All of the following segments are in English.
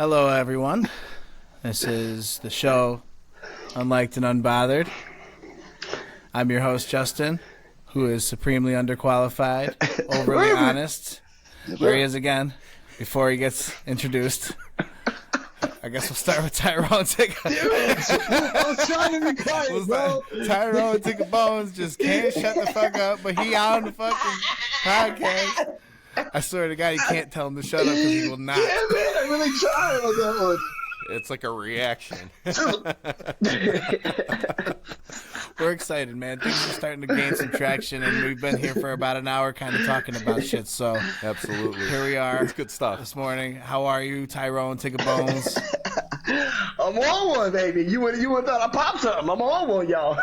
Hello, everyone. This is the show Unliked and Unbothered. I'm your host, Justin, who is supremely underqualified, overly honest. There he is again, before he gets introduced. I guess we'll start with Tyrone Tigga. I was trying to be quiet, bro. Tyrone Tigga Bones just can't shut the fuck up, but he on the fucking podcast. I swear to God, he can't tell him to shut up because he will not. Yeah, man, I'm really trying on that one. It's like a reaction. We're excited, man. Things are starting to gain some traction, and we've been here for about an hour kind of talking about shit. So, Absolutely. here we are. It's good stuff. This morning. How are you, Tyrone Tigga Bones? I'm on one, baby. You would have thought I popped something. I'm on one, y'all.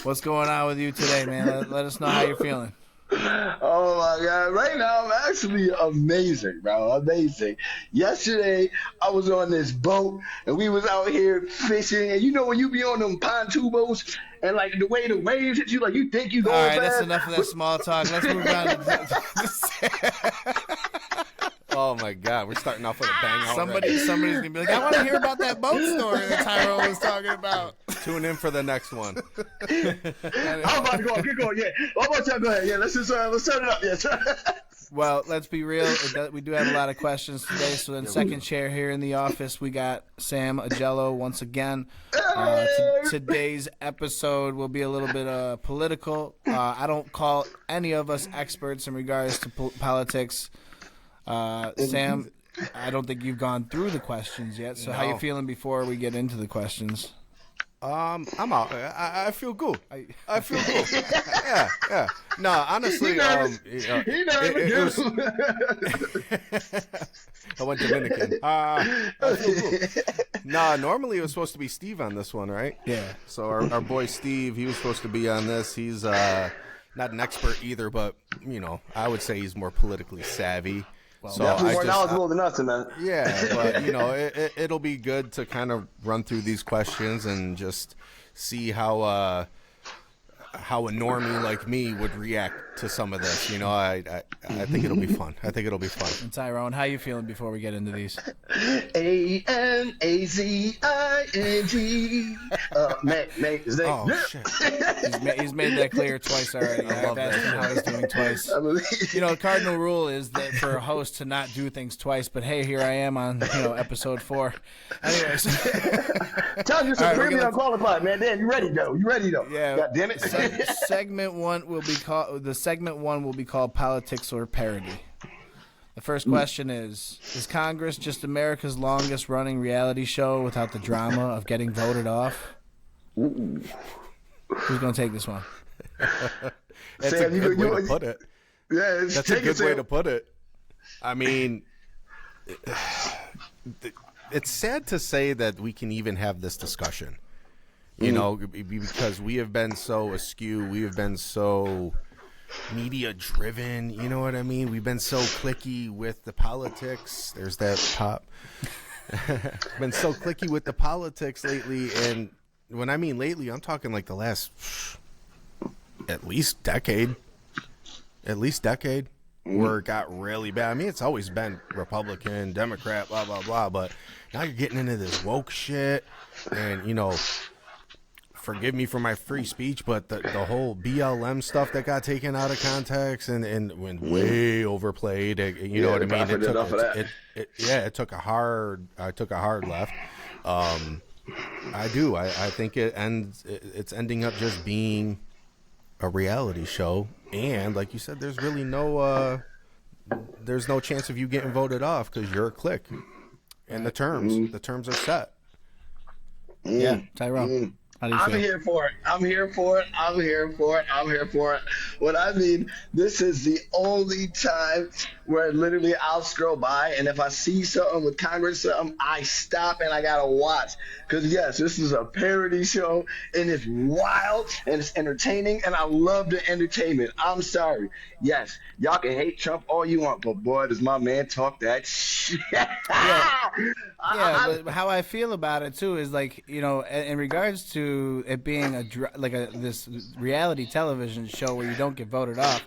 What's going on with you today, man? Let us know how you're feeling. Oh my God! Right now I'm actually amazing, bro. Amazing. Yesterday I was on this boat and we was out here fishing. And you know when you be on them pontoon boats and like the way the waves hit you, like you think you going All right, fast. that's enough of that small talk. Let's move on. Oh my God, we're starting off with a bang already. Somebody's gonna be like, I want to hear about that boat story that Tyrone was talking about. Tune in for the next one. I'm about to go. Get going. Yeah. How about y'all go ahead? Yeah. Let's turn it up. Yeah. Well, let's be real. We do have a lot of questions today. So in second chair here in the office, we got Sam Agello once again. Today's episode will be a little bit political. I don't call any of us experts in regards to politics. Sam, I don't think you've gone through the questions yet. So how you feeling before we get into the questions? I'm out. I feel good. I feel good. Yeah. No, honestly, it was. I went Dominican. I feel good. Nah, normally it was supposed to be Steve on this one, right? Yeah. So our boy Steve, he was supposed to be on this. He's not an expert either, but I would say he's more politically savvy. Well, so more knowledgeable than us, man. Yeah, but it'll be good to kind of run through these questions and just see how a normie like me would react to some of this. I think it'll be fun. And Tyrone, how you feeling before we get into these? ANAZING. Amazing. Oh shit! He's made that clear twice already. I've asked him how he's doing twice. Cardinal rule is that for a host to not do things twice. But hey, here I am on episode 4. Anyways, tell you supremely unqualified, man. Damn, you ready though? Yeah. God damn it. Segment 1 will be called Politics or Parody. The first question is Congress just America's longest running reality show without the drama of getting voted off? Who's going to take this one? That's a good way to put it. Yeah, that's a good way to put it. I mean, it's sad to say that we can even have this discussion. Because we have been so askew, we have been so media driven, you know what I mean? We've been so cliquey with the politics. There's that pop. Been so cliquey with the politics lately, and when I mean lately, I'm talking like the last at least decade, where it got really bad. I mean, it's always been Republican, Democrat, blah, blah, blah, but now you're getting into this woke shit, and, forgive me for my free speech, but the whole BLM stuff that got taken out of context and went way overplayed. You know what I mean? It took a hard left. I do. I think it's ending up just being a reality show, and like you said, there's really no chance of you getting voted off because you're a clique, and the terms are set. Yeah, Tyrone. I'm here for it. What I mean, this is the only time where literally I'll scroll by, and if I see something with Congress, I stop and I gotta watch. Because yes, this is a parody show, and it's wild and it's entertaining, and I love the entertainment. I'm sorry. Yes, y'all can hate Trump all you want, but boy, does my man talk that shit. But how I feel about it too is like, in regards to it being this reality television show where you don't get voted off.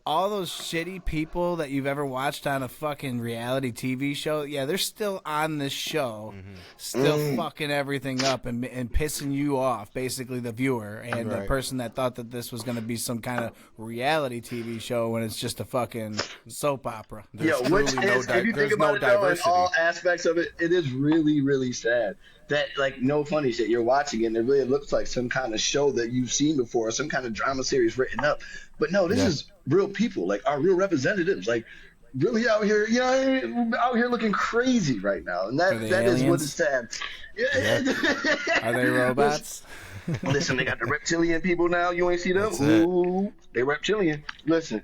all those shitty people that you've ever watched on a fucking reality TV show, yeah, they're still on this show, still fucking everything up and pissing you off, basically the viewer and the person that thought that this was going to be some kind of reality TV show when it's just a fucking soap opera. Which is, if you think about it, though, in all aspects of it, it is really, really sad. That, like, no funny shit, you're watching it and it really looks like some kind of show that you've seen before, some kind of drama series written up. But no, this is real people, like our real representatives, like really out here, out here looking crazy right now. And that is what is sad. Are they robots? Listen, they got the reptilian people now. You ain't see them? Ooh, they reptilian. Listen.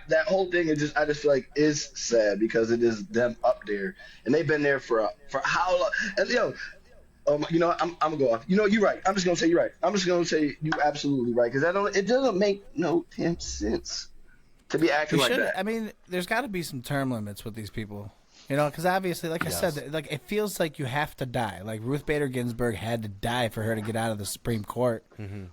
That whole thing is I just feel like is sad because it is them up there, and they've been there for how long? And I'm gonna go off. You're right. I'm just gonna say you're right. I'm just gonna say you absolutely right because it doesn't make no damn sense to be acting like that. I mean, there's got to be some term limits with these people. Because obviously, like I said, like it feels like you have to die. Like Ruth Bader Ginsburg had to die for her to get out of the Supreme Court.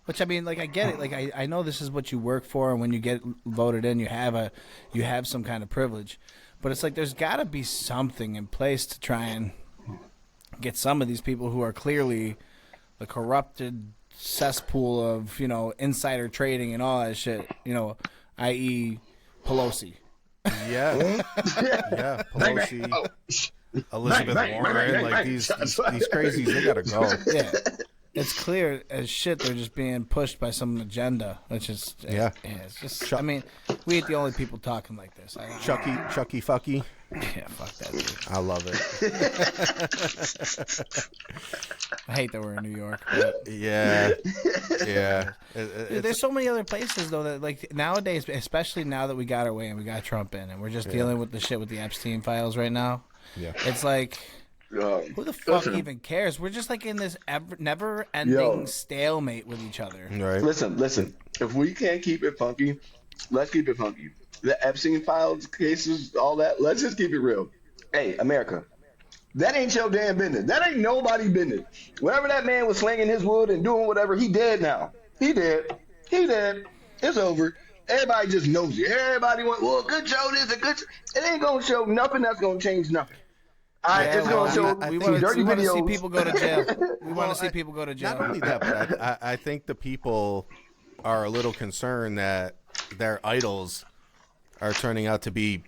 Which, I mean, like I get it. Like I know this is what you work for, and when you get voted in, you have some kind of privilege. But it's like there's got to be something in place to try and get some of these people who are clearly the corrupted cesspool of insider trading and all that shit. I.e. Pelosi. Yeah, Pelosi, Elizabeth Warren, like these crazies, they gotta go. Yeah, it's clear as shit they're just being pushed by some agenda, which is it's just. I mean, we ain't the only people talking like this. Chucky Fucky. Yeah, fuck that dude. I love it. I hate that we're in New York. But... Yeah. Dude, there's so many other places though that like nowadays, especially now that we got our way and we got Trump in, and we're just dealing with the shit with the Epstein files right now. Yeah, it's like. Who the fuck even cares? We're just like in this never-ending stalemate with each other. Right. Listen. If we can't keep it funky, let's keep it funky. The Epstein files, cases, all that. Let's just keep it real. Hey, America, that ain't your damn business. That ain't nobody business. Whenever that man was slinging his wood and doing whatever, he dead now. He dead. It's over. Everybody just knows it. Everybody went, well, good show this, a good. It ain't gonna show nothing that's gonna change nothing. It's going to show we want to see people go to jail. We want to see people go to jail. Not only that, but I think the people are a little concerned that their idols are turning out to be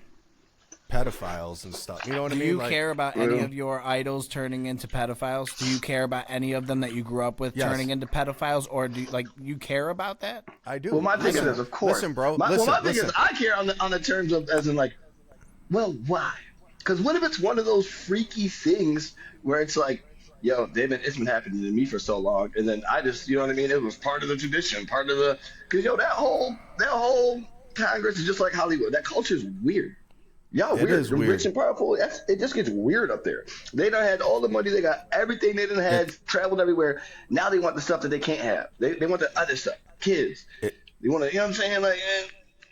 pedophiles and stuff. You know what I mean? Do you care about any of your idols turning into pedophiles? Do you care about any of them that you grew up with turning into pedophiles? Or do you care about that? I do. Well, my thing is, of course. Listen, bro. My thing is, I care on the terms of, as in like, well, why? Because what if it's one of those freaky things where it's like, it's been happening to me for so long, and then I just, you know what I mean? It was part of the tradition, part of the, because that whole Congress is just like Hollywood. That culture is weird. Weird. The rich and powerful. It just gets weird up there. They done had all the money. They got everything they done had. Traveled everywhere. Now they want the stuff that they can't have. They want the other stuff. Kids. They want to. You know what I'm saying? Like,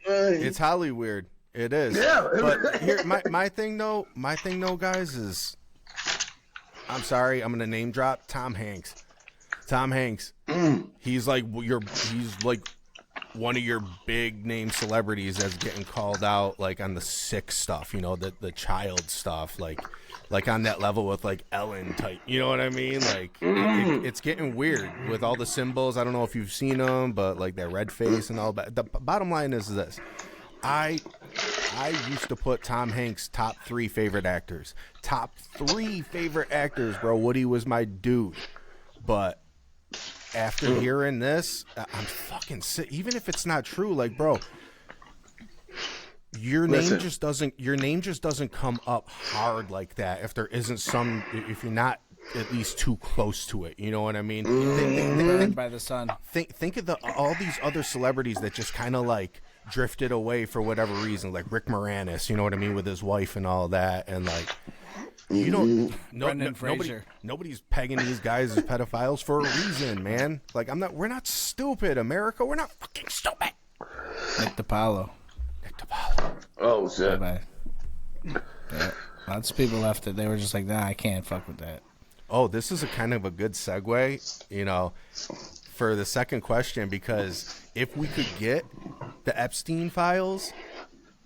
it's Hollywood. It is. Yeah. But here, my thing though, guys, is I'm sorry, I'm gonna name drop Tom Hanks. Tom Hanks. He's like one of your big name celebrities that's getting called out like on the sick stuff, the child stuff, like on that level with like Ellen type. You know what I mean? Like it's getting weird with all the symbols. I don't know if you've seen them, but like that red face and all that. The bottom line is this. I used to put Tom Hanks top 3 favorite actors. Top 3 favorite actors, bro. Woody was my dude. But after hearing this, I'm fucking sick. Even if it's not true, like, bro, your name just doesn't come up hard like that if there isn't if you're not at least too close to it. You know what I mean? Burned by the sun. Think of all these other celebrities that just kind of like drifted away for whatever reason, like Rick Moranis, you know what I mean, with his wife and all that, and like nobody's pegging these guys as pedophiles for a reason, man. Like we're not stupid, America. We're not fucking stupid. Nick DiPaolo. Oh shit. Bye-bye. Yeah. Lots of people left it. They were just like, nah, I can't fuck with that. Oh, this is a kind of a good segue, for the second question, because if we could get the Epstein files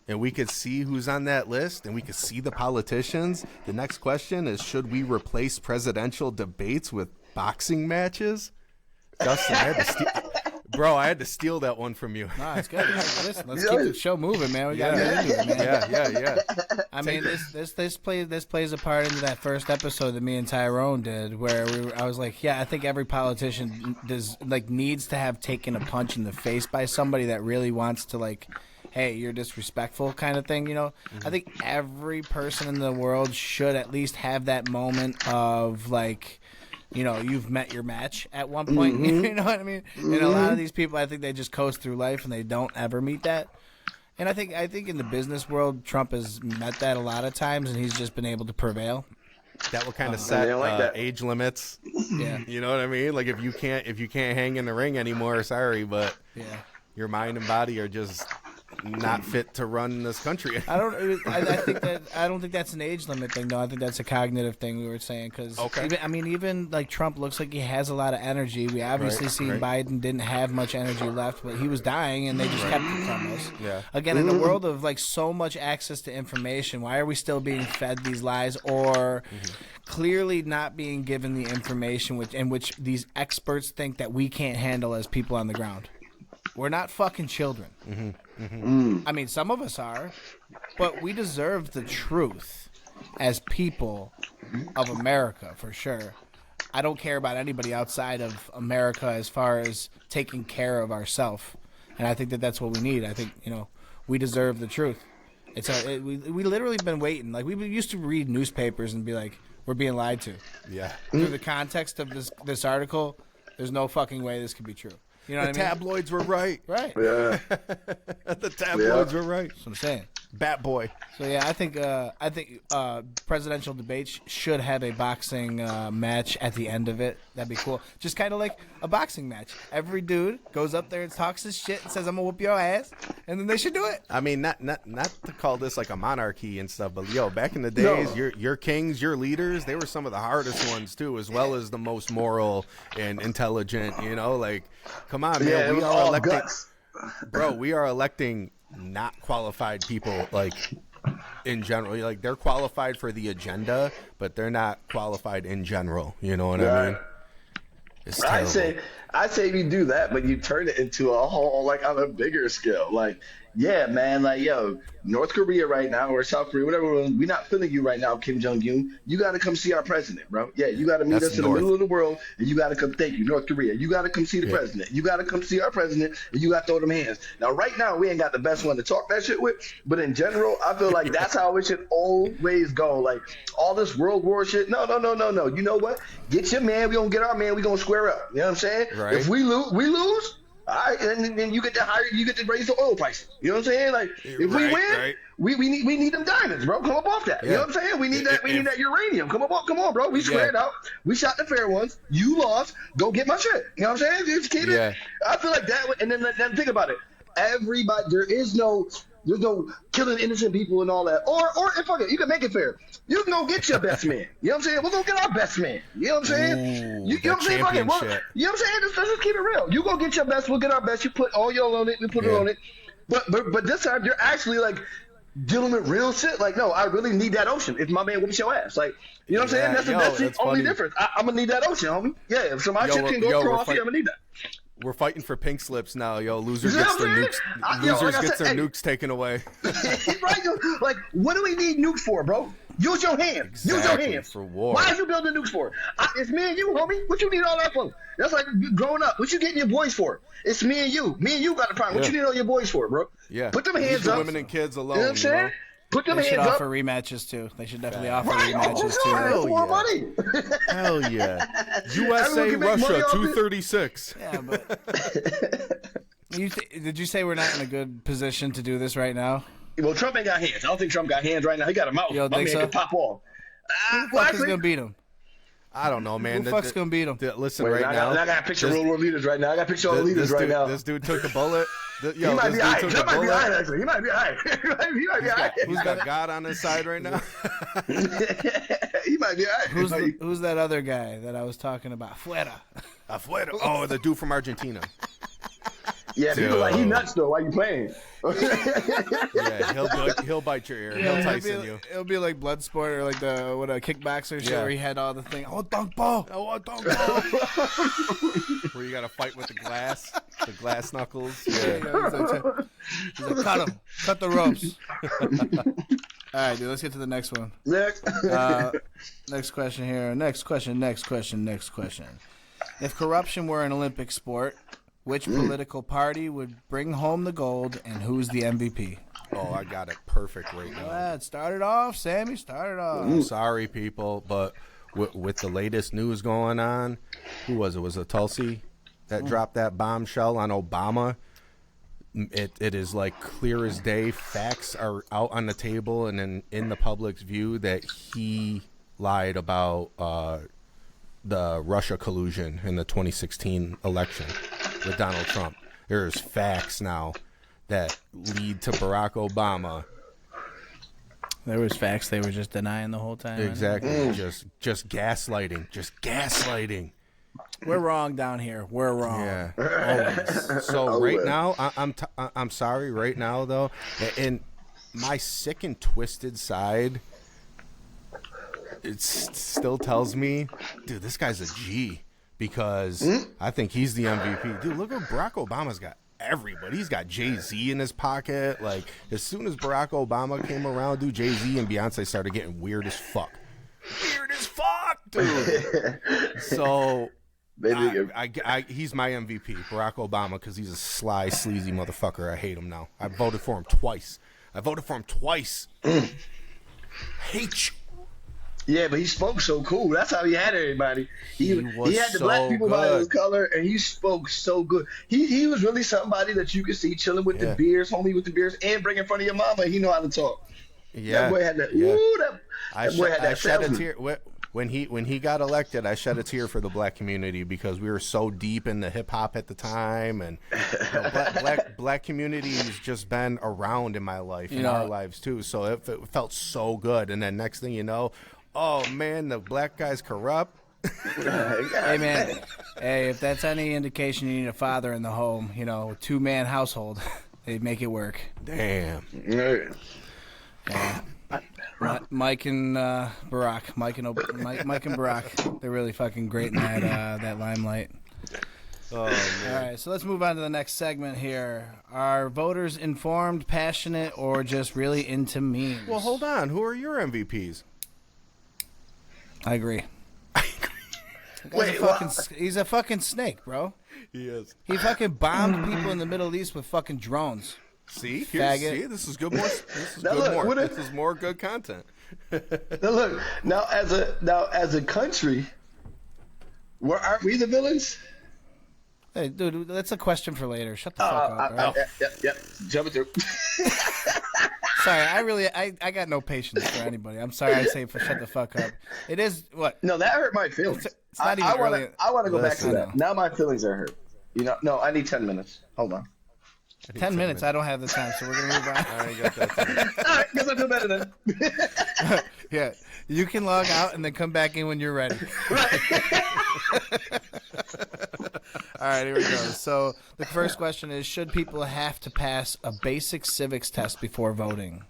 and we could see who's on that list, and we could see the politicians, the next question is, should we replace presidential debates with boxing matches? Justin, I had to steal that one from you. No, it's good. Listen, let's keep the show moving, man. We got to get into it, man. Yeah. I mean, this plays a part into that first episode that me and Tyrone did, where I was like, I think every politician needs to have taken a punch in the face by somebody that really wants to, like, hey, you're disrespectful kind of thing, you know? Mm-hmm. I think every person in the world should at least have that moment of, like, you know, you've met your match at one point. Mm-hmm. You know what I mean? Mm-hmm. And a lot of these people, I think they just coast through life and they don't ever meet that. And I think in the business world, Trump has met that a lot of times, and he's just been able to prevail. That will kind of set age limits. Yeah, you know what I mean? Like if you can't hang in the ring anymore, sorry, but your mind and body are just not fit to run this country. I don't think that's an age limit thing, though. I think that's a cognitive thing we were saying, because even like Trump looks like he has a lot of energy. We obviously seen Biden didn't have much energy left, but he was dying, and they just kept it from us. Yeah. Again, in the world of like so much access to information, why are we still being fed these lies, or clearly not being given the information in which these experts think that we can't handle as people on the ground? We're not fucking children. Mm-hmm. Mm-hmm. I mean, some of us are, but we deserve the truth as people of America, for sure. I don't care about anybody outside of America as far as taking care of ourselves, and I think that that's what we need. I think, you know, we deserve the truth. We literally been waiting. Like, we used to read newspapers and be like, we're being lied to. Yeah. Through the context of this article, there's no fucking way this could be true. You know what I mean? Tabloids were right. Right. Yeah. The tabloids were right. That's what I'm saying. Bat boy. So yeah, I think presidential debates should have a boxing match at the end of it. That'd be cool. Just kind of like a boxing match. Every dude goes up there and talks his shit and says, "I'm gonna whoop your ass," and then they should do it. I mean, not to call this like a monarchy and stuff, but back in the days, your kings, your leaders, they were some of the hardest ones too, as well as the most moral and intelligent. You know, like, come on, man, we are electing, bro. We are electing not qualified people, like, in general. Like, they're qualified for the agenda, but they're not qualified in general. You know what I mean? It's terrible. I say you do that, but you turn it into a whole, like, on a bigger scale. Like, yeah, man, like, yo, North Korea right now, or South Korea, whatever, we're not feeling you right now, Kim Jong-un. You got to come see our president, bro. Yeah, you got to meet us in the middle of the world, and you got to come, thank you, North Korea. You got to come see the president. You got to come see our president, and you got to throw them hands. Now, right now, we ain't got the best one to talk that shit with, but in general, I feel like that's how it should always go. Like, all this World War shit, no. You know what? Get your man. We going to get our man. We going to square up. You know what I'm saying? Right. If we lose. All right, and then you get to raise the oil prices. You know what I'm saying? Like, if we win, we need them diamonds, bro. Come up off that. You know what I'm saying? We need that. We need that uranium. Come on, bro. We squared out. We shot the fair ones. You lost. Go get my shit. You know what I'm saying? Just keep it. I feel like that. And then think about it. Everybody, there's no killing innocent people and all that. Or fuck it, you can make it fair. You can go get your best man. You know what I'm saying? We're going to get our best man. You know what I'm saying? You know what I'm saying? Fuck it. Well, you know what I'm saying? Let's just keep it real. You go get your best. We'll get our best. You put all your on it. We put it on it. But this time, you're actually, like, dealing with real shit. Like, no, I really need that ocean if my man whoops your ass. Like, you know what I'm saying? That's the only difference. I'm going to need that ocean, homie. Yeah, if my shit can go across here, I'm going to need that. We're fighting for pink slips now, yo. Loser gets their nukes. Losers gets their nukes taken away. Right? Like, what do we need nukes for, bro? Use your hands. Exactly, use your hands. For war. Why are you building nukes for? It's me and you, homie. What you need all that for? That's like growing up. What you getting your boys for? It's me and you. Me and you got the problem. What you need all your boys for, bro? Yeah. Put them hands up. Women and kids alone. You know what I'm saying? Put them hands up. They should offer rematches, too. They should definitely offer rematches, too. Hell money. Hell yeah. USA, Russia, 236. Yeah, but... Did you say we're not in a good position to do this right now? Well, Trump ain't got hands. I don't think Trump got hands right now. He got a mouth. You don't think so? Can pop off. Who the fuck is going to beat him? I don't know, man. Who the fuck's going to beat him? Listen, right now. I got a picture of World War leaders right now. I got a picture of all the leaders right now. This dude took a bullet. He might be all right. Trump might be all right, actually. He might be all right. Who's got God on his side right now? He might be all right. Who's that other guy that I was talking about? Fuera. Oh, the dude from Argentina. Yeah, people like, he nuts though. Why you playing? Yeah, he'll bite your ear. He'll Tyson you. It'll be like Bloodsport or like a kickboxer shit where he had all the thing. I want dunk ball. Where you got to fight with the glass knuckles. He's Yeah. like, cut him. Cut the ropes. All right, dude, let's get to the next one. Next. Next question here. Next question. If corruption were an Olympic sport, which political party would bring home the gold, and who's the MVP? Oh, I got it perfect right now. Go ahead. Start it off, Sammy. Start it off. I'm sorry, people, but with the latest news going on, who was it? Was it Tulsi that dropped that bombshell on Obama? It is like clear as day. Facts are out on the table and in the public's view that he lied about the Russia collusion in the 2016 election with Donald Trump. There's facts now that lead to Barack Obama. There was facts they were just denying the whole time. Exactly. Just gaslighting. We're wrong down here. We're wrong. Yeah. Always. So right now, I'm sorry. Right now, though, and my sick and twisted side, it still tells me, dude, this guy's a G, because I think he's the MVP. Dude, look what Barack Obama's got. Everybody. He's got Jay-Z in his pocket. Like, as soon as Barack Obama came around, dude, Jay-Z and Beyonce started getting weird as fuck. Weird as fuck, dude. So he's my MVP, Barack Obama, because he's a sly, sleazy motherfucker. I hate him now. I voted for him twice. Hate you. Yeah, but he spoke so cool. That's how he had everybody. He had the so black people by good. his color, and he spoke so good. He was really somebody that you could see chilling with the beers, homie with the beers, and bring in front of your mama. He know how to talk. Yeah, that boy had that. Yeah. Ooh, that boy had that. I shed a tear when he got elected. I shed a tear for the black community because we were so deep in the hip hop at the time, and black community has just been around in my life, in our lives too. So it felt so good. And then next thing you know, oh man, the black guy's corrupt. Hey man, if that's any indication, you need a father in the home. A 2-man household. They make it work. Damn. Yeah. Mike and Barack. Mike and Barack. They're really fucking great in that limelight. Oh, man. All right, so let's move on to the next segment here. Are voters informed, passionate, or just really into memes? Well, hold on. Who are your MVPs? I agree. Wait, He's a fucking snake, bro. He is. He fucking bombed people in the Middle East with fucking drones. See, Faggot. this is good. This is more good content. Now look, now as a country, aren't we the villains? Hey, dude, that's a question for later. Shut the fuck up, bro. Yep. Jumping through. Sorry, I got no patience for anybody. I'm sorry I say shut the fuck up. It is what? No, that hurt my feelings. It's not even early. I want to go back to Listen. that. Now my feelings are hurt. No, I need 10 minutes. Hold on. 10 minutes. I don't have the time, so we're gonna move on. I ain't got that time. All right, because I feel better then. Yeah, you can log out and then come back in when you're ready. All right, here we go. So the first question is, should people have to pass a basic civics test before voting?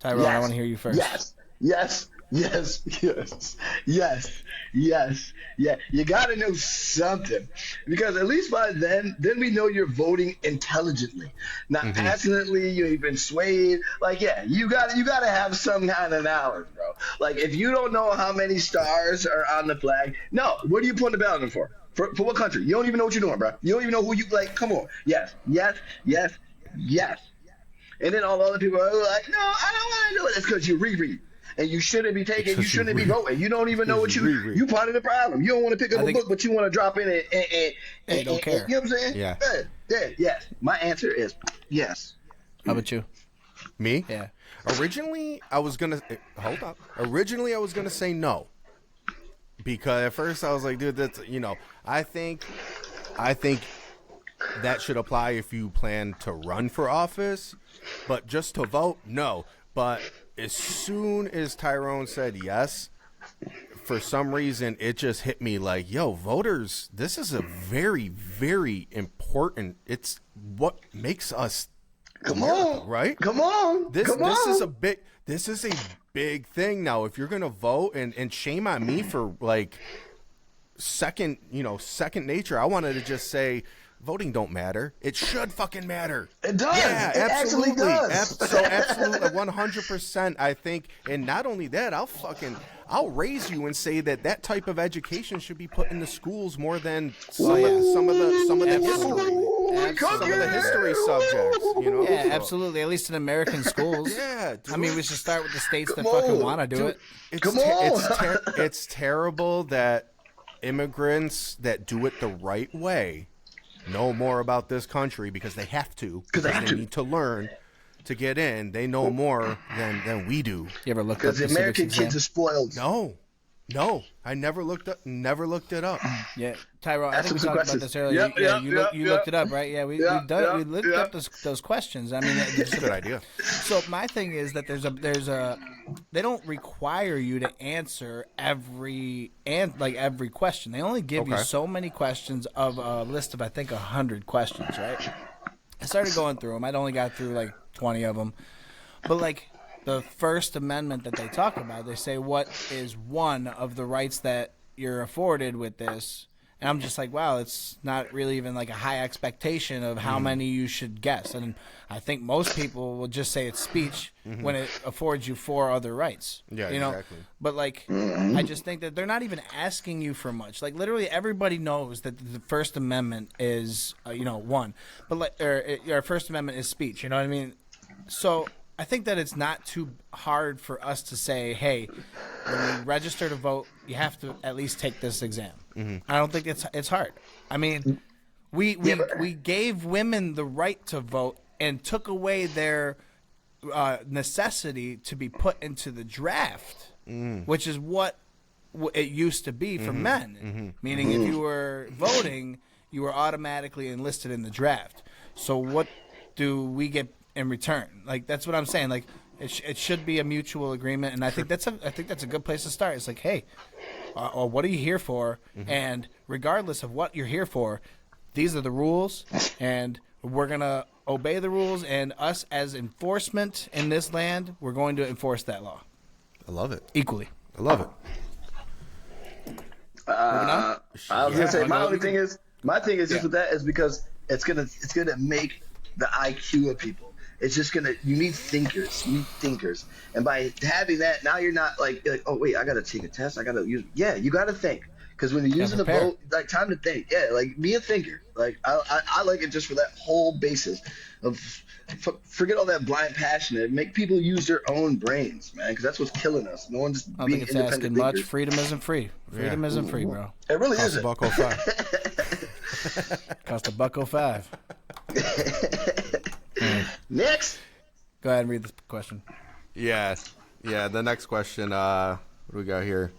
Tyrone, I want to hear you first. Yes. Yeah. You got to know something, because at least by then we know you're voting intelligently, not passionately. You've been swayed. Like, yeah, you got to have some kind of knowledge, bro. Like, if you don't know how many stars are on the flag, no, what are you putting the ballot in for? For what country? You don't even know what you're doing, bro. You don't even know who you like. Come on. Yes. And then all the other people are like, no, I don't want to do it. It's because you reread. And you shouldn't be taking. You shouldn't be voting. You don't even know what you part of the problem. You don't want to pick up a book, but you want to drop in and don't care. You know what I'm saying? Yeah. Yes. My answer is yes. How about you? Me? Yeah. Originally, I was gonna say no, because at first I was like, dude, that's I think that should apply if you plan to run for office, but just to vote, no. But as soon as Tyrone said yes, for some reason it just hit me like, yo, voters, this is a very, very important important. It's what makes us Come America, on, right? Come on, This come this on. is a big thing now. If you're gonna vote, and shame on me for like second nature. I wanted to just say voting don't matter. It should fucking matter. It does. Yeah, It absolutely. actually does. So absolutely, 100%. I think, and not only that, I'll raise you and say that type of education should be put in the schools more than some of the history subjects. Yeah, absolutely. At least in American schools. Yeah, I mean, we should start with the states that fucking want to do it. It's terrible that immigrants that do it the right way know more about this country because they have to. Because they need to learn to get in. They know more than we do. You ever looked up Because the American kids are spoiled. No, I never looked it up. Yeah, Tyrone, I think we talked about this earlier. You looked it up, right? Yeah, we looked up those questions. I mean, It's a good idea. So my thing is that there's a they don't require you to answer every question. They only give you so many questions of a list of I think 100 questions, right? I started going through them. I'd only got through like 20 of them, but like the First Amendment that they talk about, they say what is one of the rights that you're afforded with this. And I'm just like, wow, it's not really even like a high expectation of how many you should guess. And I think most people will just say it's speech when it affords you 4 other rights. Yeah, exactly. But like, I just think that they're not even asking you for much. Like literally everybody knows that the First Amendment is, one. But like, our First Amendment is speech. You know what I mean? So I think that it's not too hard for us to say, hey, when you register to vote, you have to at least take this exam. I don't think it's hard. I mean, we gave women the right to vote and took away their necessity to be put into the draft, which is what it used to be for men. Meaning if you were voting, you were automatically enlisted in the draft. So what do we get in return? Like that's what I'm saying. Like it should be a mutual agreement, and I think that's a good place to start. It's like, hey, what are you here for? And regardless of what you're here for, these are the rules, and we're gonna obey the rules. And us as enforcement in this land, we're going to enforce that law. I love it. Equally. I love it. I was gonna say my thing is just with that is because it's gonna make the IQ of people. It's just you need thinkers. And by having that, now you're not like, oh wait, I gotta take a test. I gotta use. Yeah, you gotta think. Because when you're using the vote, like time to think. Yeah, like be a thinker. Like I like it just for that whole basis of forget all that blind passion and make people use their own brains, man. Because that's what's killing us. No one's I don't being think it's independent asking thinkers. much. Freedom isn't free. Freedom isn't free, bro. It really Cost isn't. $1.05. Cost $1.05. Next. Go ahead and read this question. Yeah. The next question. What do we got here?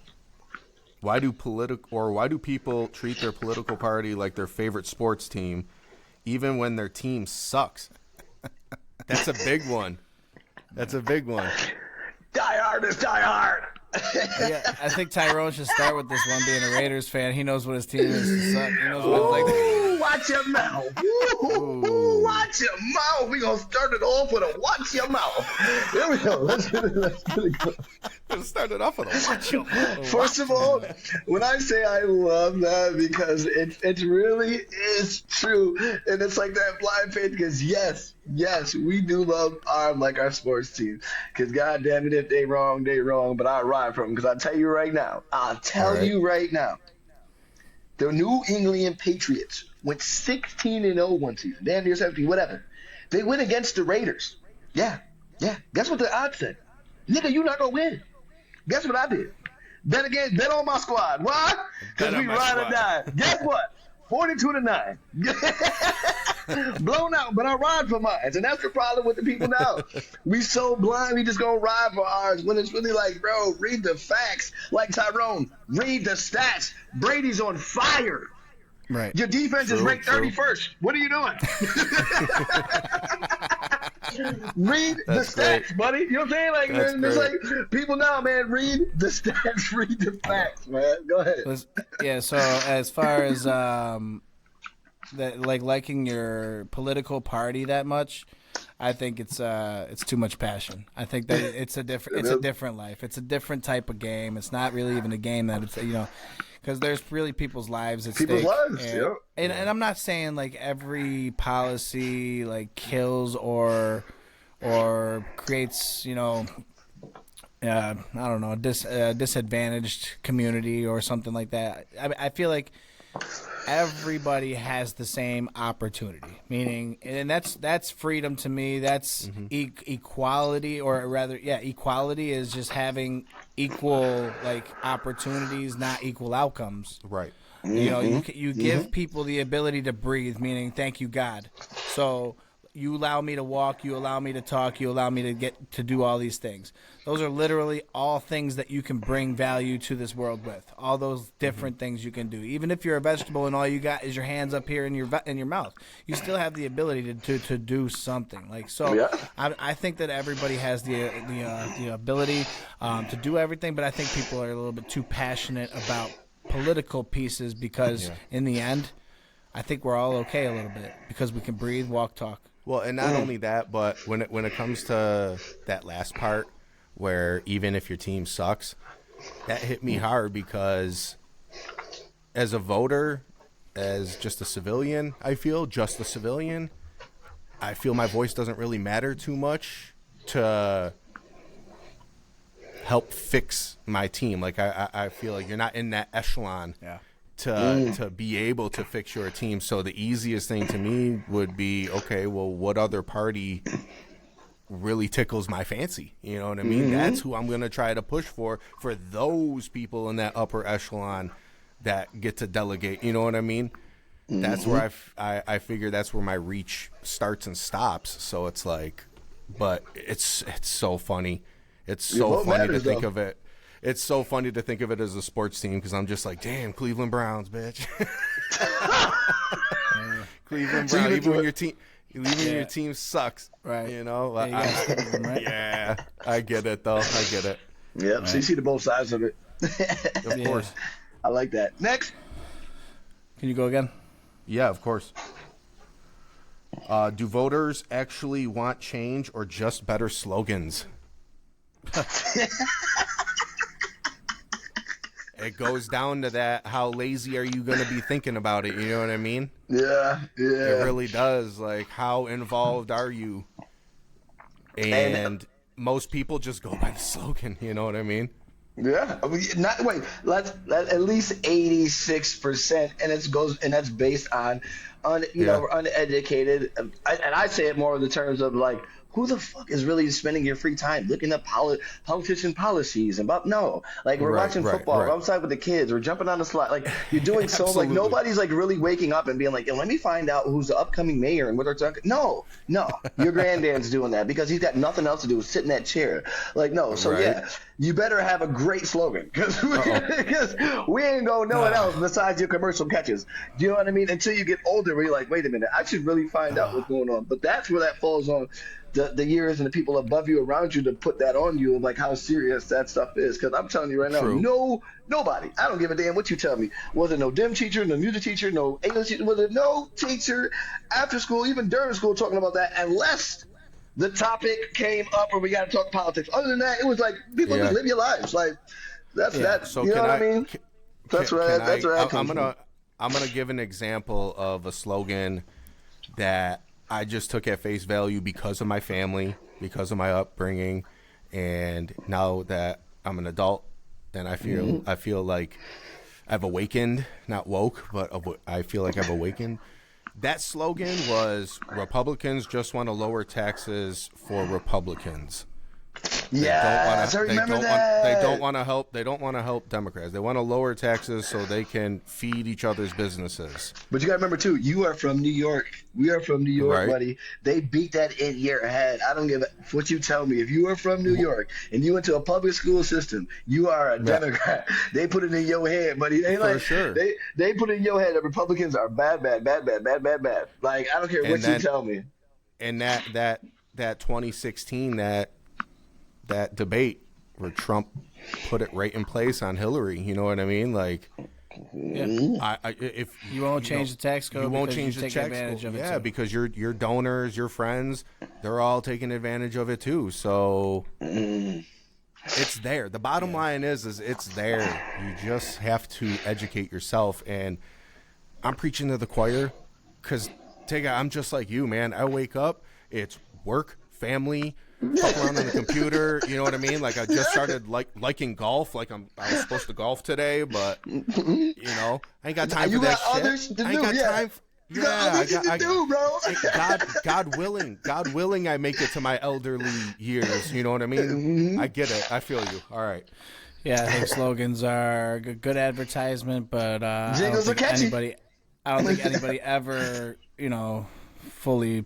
Why do people treat their political party like their favorite sports team, even when their team sucks? That's a big one. Die hard is die hard. Yeah, I think Tyrone should start with this one. Being a Raiders fan, he knows what his team is to suck. He knows what it's like. Ooh, watch your mouth. Ooh, watch your mouth. We gonna start it off with a watch your mouth. There we go. Let's get it go. Let's start it off with a watch your mouth. First of all, when I say I love that, because it really is true, and it's like that blind faith. Because yes, we do love our sports team. Because God damn it, if they wrong, they wrong. But I ride for them. Because I tell you right now, the New England Patriots went 16-0 one season, damn near 17, whatever. They went against the Raiders. Yeah. Guess what the odds said? Nigga, you not gonna win. Guess what I did? Bet on my squad. Why? Because we ride or die. Guess what? 42-9. Blown out, but I ride for mine. And that's the problem with the people now. We so blind, we just gonna ride for ours when it's really like, bro, read the facts. Like Tyrone, read the stats. Brady's on fire. Right. Your defense is ranked 31st. What are you doing? Read the stats, buddy. You know what I'm saying? Like, there's like people now, man. Read the stats. Read the facts, man. Go ahead. Yeah. So as far as that liking your political party that much, I think it's too much passion. I think that it's a different life. It's a different type of game. It's not really even a game that it's because there's really people's lives at People's stake. lives, and I'm not saying like every policy like kills or creates I don't know, disadvantaged community or something like that. I feel like everybody has the same opportunity, meaning, and that's freedom to me. That's equality, or rather, equality is just having equal like opportunities, not equal outcomes. Right. You give people the ability to breathe, meaning thank you God. So you allow me to walk, you allow me to talk, you allow me to get to do all these things. Those are literally all things that you can bring value to this world with. All those different things you can do. Even if you're a vegetable and all you got is your hands up here in your mouth, you still have the ability to do something. Like so, I think that everybody has the ability to do everything, but I think people are a little bit too passionate about political pieces because in the end, I think we're all okay a little bit because we can breathe, walk, talk. Well, and not only that, but when it comes to that last part, where even if your team sucks, that hit me hard because as a voter, as just a civilian, I feel my voice doesn't really matter too much to help fix my team. Like I feel like you're not in that echelon. Yeah. To be able to fix your team. So the easiest thing to me would be, okay, well, what other party really tickles my fancy? You know what I mean? That's who I'm going to try to push for those people in that upper echelon that get to delegate. You know what I mean? That's where I figure that's where my reach starts and stops. So it's like, but it's so funny. It's so funny to think of it. It's so funny to think of it as a sports team because I'm just like, damn, Cleveland Browns, bitch. Cleveland Browns, even when your team sucks, right? Like, right? Yeah, I get it though. I get it. Yep. Right. So you see the both sides of it. Of course. I like that. Next. Can you go again? Yeah, of course. Do voters actually want change or just better slogans? It goes down to that. How lazy are you going to be thinking about it? You know what I mean? Yeah. It really does. Like, how involved are you? And most people just go by the slogan. You know what I mean? Yeah. Let's at least 86%, and that's based on uneducated. And I say it more in the terms of like, who the fuck is really spending your free time looking at politician policies about? No, like we're watching football, we're outside with the kids, we're jumping on the slide. Like you're doing so like nobody's like really waking up and being like, let me find out who's the upcoming mayor and what they're talking. No, your granddad's doing that because he's got nothing else to do, sit in that chair. Like no, so you better have a great slogan because we ain't gonna know what else besides your commercial catches. Do you know what I mean? Until you get older, where you're like, wait a minute, I should really find out what's going on. But that's where that falls on the years and the people above you, around you, to put that on you, like how serious that stuff is. Because I'm telling you right now, nobody, I don't give a damn what you tell me. Was it no dim teacher, no music teacher, no English teacher? Was it no teacher after school, even during school, talking about that, unless the topic came up where we got to talk politics. Other than that, it was like people just live your lives. Like that's that. So you know what I mean? That's where that comes from. I'm gonna give an example of a slogan that I just took at face value because of my family, because of my upbringing, and now that I'm an adult, and I feel like I've awakened, not woke, but I feel like I've awakened. That slogan was, Republicans just want to lower taxes for Republicans. Yes, I remember that. They don't want to help. They don't want to help Democrats. They want to lower taxes so they can feed each other's businesses. But you got to remember too. You are from New York. We are from New York, buddy. They beat that in your head. I don't give a what you tell me. If you are from New York and you went to a public school system, you are a Democrat. They put it in your head, buddy. They They put it in your head that Republicans are bad. Like I don't care what you tell me. And that 2016 that debate where Trump put it right in place on Hillary, you know what I mean? Like Yeah. If You won't change the tax code. you won't because change you the take tax advantage code. of it. Yeah, too. because your donors, your friends, they're all taking advantage of it too. So it's there. The bottom line is it's there. You just have to educate yourself. And I'm preaching to the choir because, Tigga, I'm just like you, man. I wake up, it's work, family, fuck around on the computer. You know what I mean? Like I just started liking golf. Like I was supposed to golf today, but you know, I ain't got time for that shit. I ain't got time. You got other shit to do, bro. God willing, I make it to my elderly years. You know what I mean? I get it. I feel you. All right. Yeah, I think slogans are good advertisement, but I don't think anybody ever, fully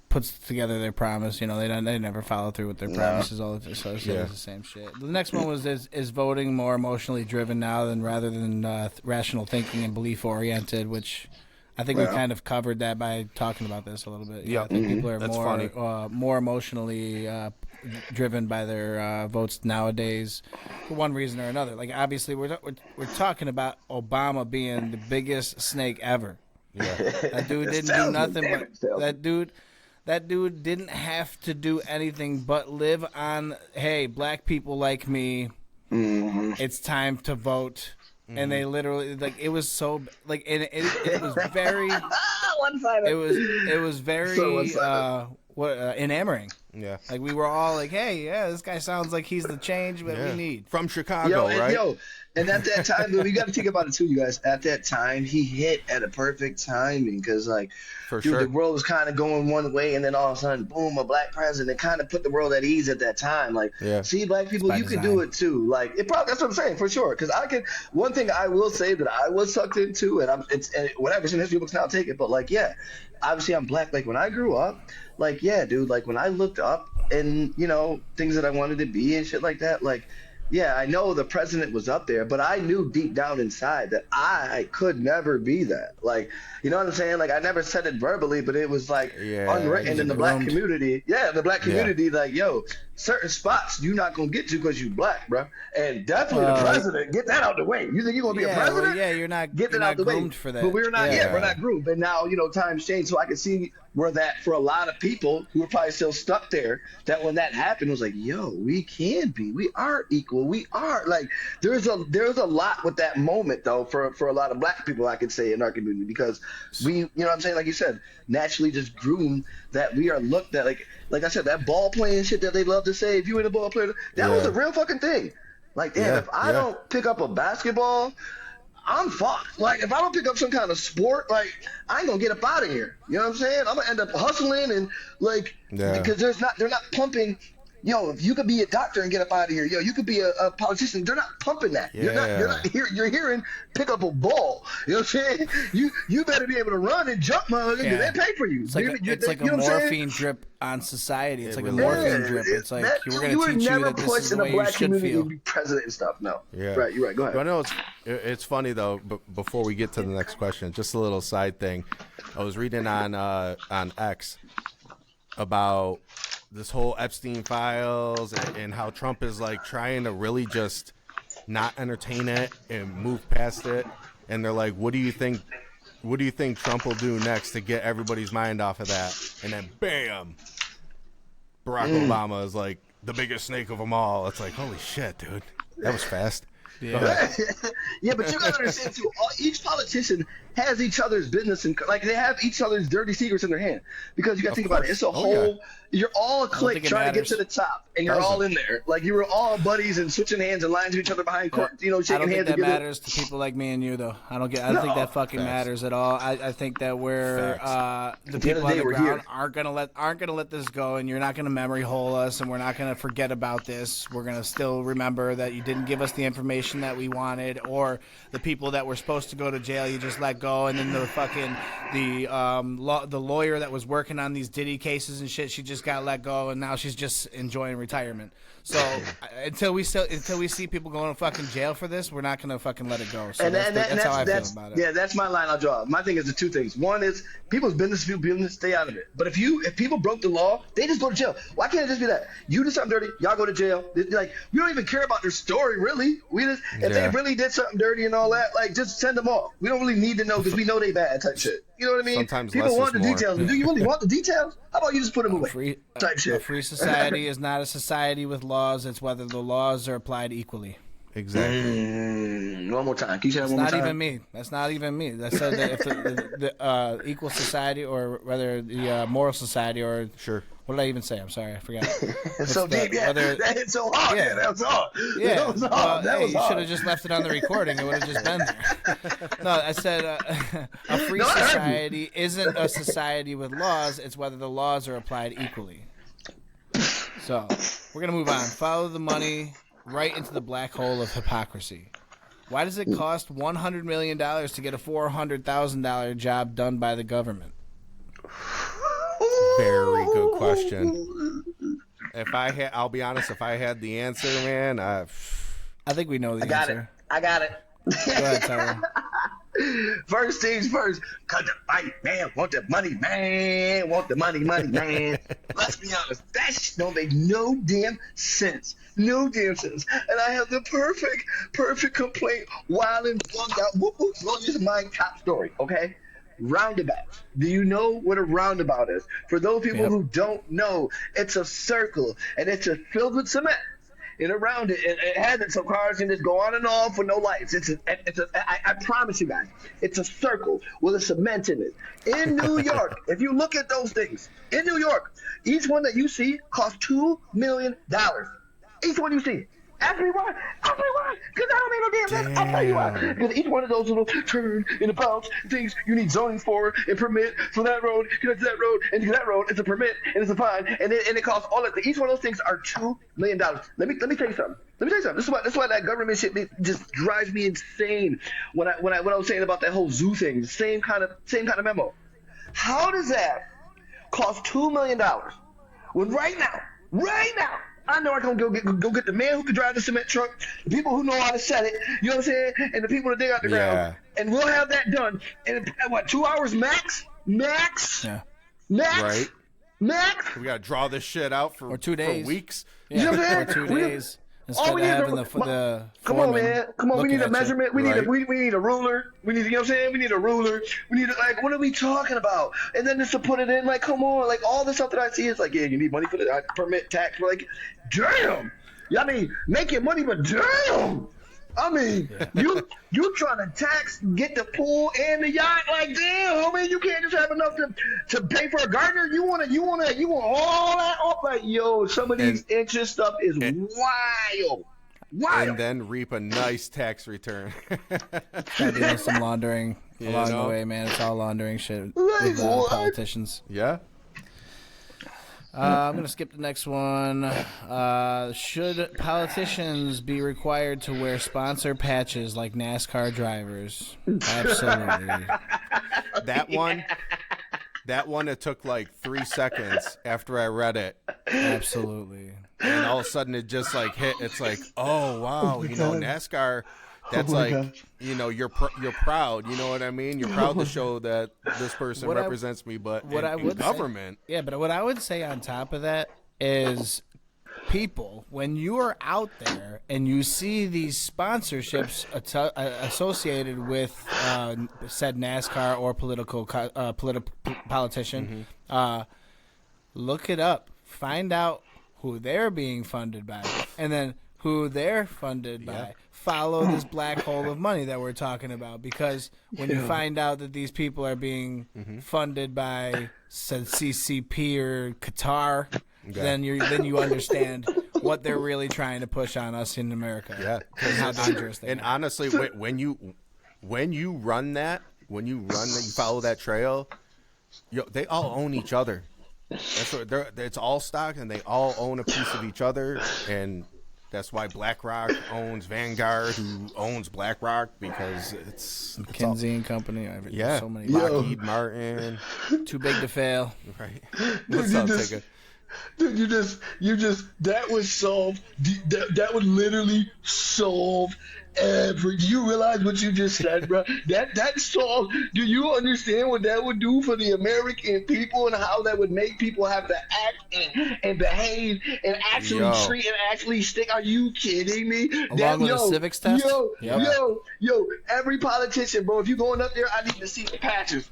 puts together their promise. They never follow through with their promises. All the so it's the same shit. The next one was is voting more emotionally driven now rather than rational thinking and belief oriented, which I think we kind of covered that by talking about this a little bit. Yeah, I think people are more emotionally driven by their votes nowadays for one reason or another. Like obviously we're talking about Obama being the biggest snake ever. Yeah. That dude didn't do nothing but that dude didn't have to do anything but live on, hey, black people like me, it's time to vote. And they literally it was so it was very one-sided. It was very enamoring. Yeah. Like we were all like, hey, this guy sounds like he's the change that we need. From Chicago, right? And at that time, you got to think about it too, you guys. At that time, he hit at a perfect timing because, the world was kind of going one way, and then all of a sudden, boom, a black president kind of put the world at ease at that time. See, black people, you can do it too. That's what I'm saying for sure. Because one thing I will say that I was sucked into, and whatever, it's in history books now, I'll take it. But obviously, I'm black. When I grew up, dude, when I looked up and things that I wanted to be and shit like that, yeah, I know the president was up there, but I knew deep down inside that I could never be that. You know what I'm saying? I never said it verbally, but it was unwritten in the black community. Yeah, the black community, certain spots you're not going to get to because you black, bro. And definitely the president, get that out the way. You think you're going to be a president? Well, you're not get that out the way. For that. But we're not, we're not groomed. And now, times change. So I can see where that for a lot of people who are probably still stuck there, that when that happened, was we can be. We are equal. We are. There's a lot with that moment, though, for a lot of black people, I could say, in our community, because we, you know what I'm saying, like you said, naturally just groomed that we are looked at. Like I said, that ball playing shit that they love to say, if you ain't a ball player, that was a real fucking thing. If I don't pick up a basketball, I'm fucked. If I don't pick up some kind of sport, I ain't gonna get up out of here. You know what I'm saying? I'm gonna end up hustling and because they're not pumping. If you could be a doctor and get up out of here, you could be a politician. They're not pumping that. You're not you're hearing pick up a ball. You know what I'm saying? You better be able to run and jump, motherfucker. They pay for you. It's like a morphine drip on society. It's like a morphine drip. It's like we're gonna teach you that this is the way you should feel. To be president and stuff. No. Yeah. Right. You're right. Go ahead. I know it's funny though. But before we get to the next question, just a little side thing. I was reading on X about this whole Epstein files and how Trump is trying to really just not entertain it and move past it. And they're like, what do you think Trump will do next to get everybody's mind off of that? And then bam, Barack Obama is the biggest snake of them all. It's holy shit, dude. That was fast. Yeah. Yeah, but you gotta understand too. Each politician has each other's business and they have each other's dirty secrets in their hand. Because you gotta think about it. It's a whole. You're all a clique trying to get to the top, and you're all in there. You were all buddies and switching hands and lying to each other behind court. Shaking hands. I don't think that together. Matters to people like me and you, though. I don't think that fucking matters at all. I think that we're the people on the ground aren't gonna let this go, and you're not gonna memory hole us, and we're not gonna forget about this. We're gonna still remember that you didn't give us the information that we wanted, or the people that were supposed to go to jail you just let go, and then the lawyer that was working on these Diddy cases and shit, she just just got let go, and now she's just enjoying retirement. So until we see people going to fucking jail for this, we're not gonna fucking let it go. So that's how I feel about it. Yeah, that's my line I'll draw. My thing is the two things. One is people's business, stay out of it. But if people broke the law, they just go to jail. Why can't it just be that you did something dirty, y'all go to jail? Like, we don't even care about their story, really. We just if they really did something dirty and all that, like, just send them off. We don't really need to know because we know they bad type shit. You know what I mean? Sometimes people want the more. details. Do you really want the details? How about you just put them away? Type shit. A free society is not a society with laws. It's whether the laws are applied equally. Exactly. One more time. Can you say that one more time? That's not even me. That said that if the equal society, or whether the moral society, or sure. What did I even say? I'm sorry, I forgot. It's so deep. Yeah, that hit so hard. Yeah, that was hard. Yeah, that was hard. You should have just left it on the recording. It would have just been there. No, I said a free society isn't a society with laws. It's whether the laws are applied equally. So we're gonna move on. Follow the money right into the black hole of hypocrisy. Why does it cost $100 million to get a $400,000 job done by the government? Very good question. I'll be honest, if I had the answer, man, I think we know the answer. I got it. Go ahead, Tyler. First things first, cause the white man want the money, man. Want the money, man. Let's be honest, that shit don't make no damn sense. No damn sense. And I have the perfect complaint while in plugged out. This is my top story, okay? Roundabouts. Do you know what a roundabout is? For those people who don't know, it's a circle, and it's filled with cement. And around it, it has it so cars can just go on and off with no lights. I promise you guys, it's a circle with a cement in it. In New York, if you look at those things, in New York, each one that you see costs $2 million. Each one you see. Ask me why. Because I don't make no damn sense. I'll tell you why. Because each one of those little turn and bounce things you need zoning for and permit for that road, connect to that road, and to that road, it's a permit and it's a fine, and it costs all that. Each one of those things are $2 million. Let me tell you something. This is why that government shit just drives me insane. When I was saying about that whole zoo thing, same kind of memo. How does that cost $2 million when right now, I know I can go get the man who can drive the cement truck, the people who know how to set it, you know what I'm saying, and the people that dig out the ground, and we'll have that done in 2 hours max? Yeah. Max? Right. Max? We gotta draw this shit out for 2 days. For weeks. Yeah, you know what I'm saying? 2 days. All we need come on, man. Come on, we need a measurement. We need a ruler. We need, you know what I'm saying? We need a ruler. We need like, what are we talking about? And then just to put it in, like, come on, like all the stuff that I see is like, yeah, you need money for the permit tax. We're like, damn. I mean, making money, but damn. I mean, you trying to tax, get the pool and the yacht, like, damn, homie, you can't just have enough to pay for a gardener. You want all that off, like, yo, some of these interest stuff is wild. And then reap a nice tax return. Gotta do some laundering along the way, man. It's all laundering shit with politicians. Yeah. I'm going to skip the next one. Should politicians be required to wear sponsor patches like NASCAR drivers? Absolutely. That one, it took like 3 seconds after I read it. Absolutely. And all of a sudden it just like hit. It's like, oh, wow, NASCAR, that's you're proud. You know what I mean? You're proud to show that this person represents me, but in government. But what I would say on top of that is, people, when you are out there and you see these sponsorships associated with said NASCAR or political politician, look it up. Find out who they're being funded by, and then who they're funded by. Follow this black hole of money that we're talking about, because when you find out that these people are being funded by said CCP or Qatar, then you understand what they're really trying to push on us in America. Yeah, and how dangerous they are. And honestly, when you run that, you follow that trail, they all own each other. That's what it's all stock, and they all own a piece of each other, and that's why BlackRock owns Vanguard, who owns BlackRock, because it's McKinsey and Company. So many Lockheed Martin. Too big to fail. Right. What's up, Tigga? Dude, that would solve, that would literally solve do you realize what you just said, bro? That solved, do you understand what that would do for the American people and how that would make people have to act and behave and actually Yo. treat and actually stick? Are you kidding me? Along with a civics test? Yep. Yo, every politician, bro, if you going up there, I need to see the patches.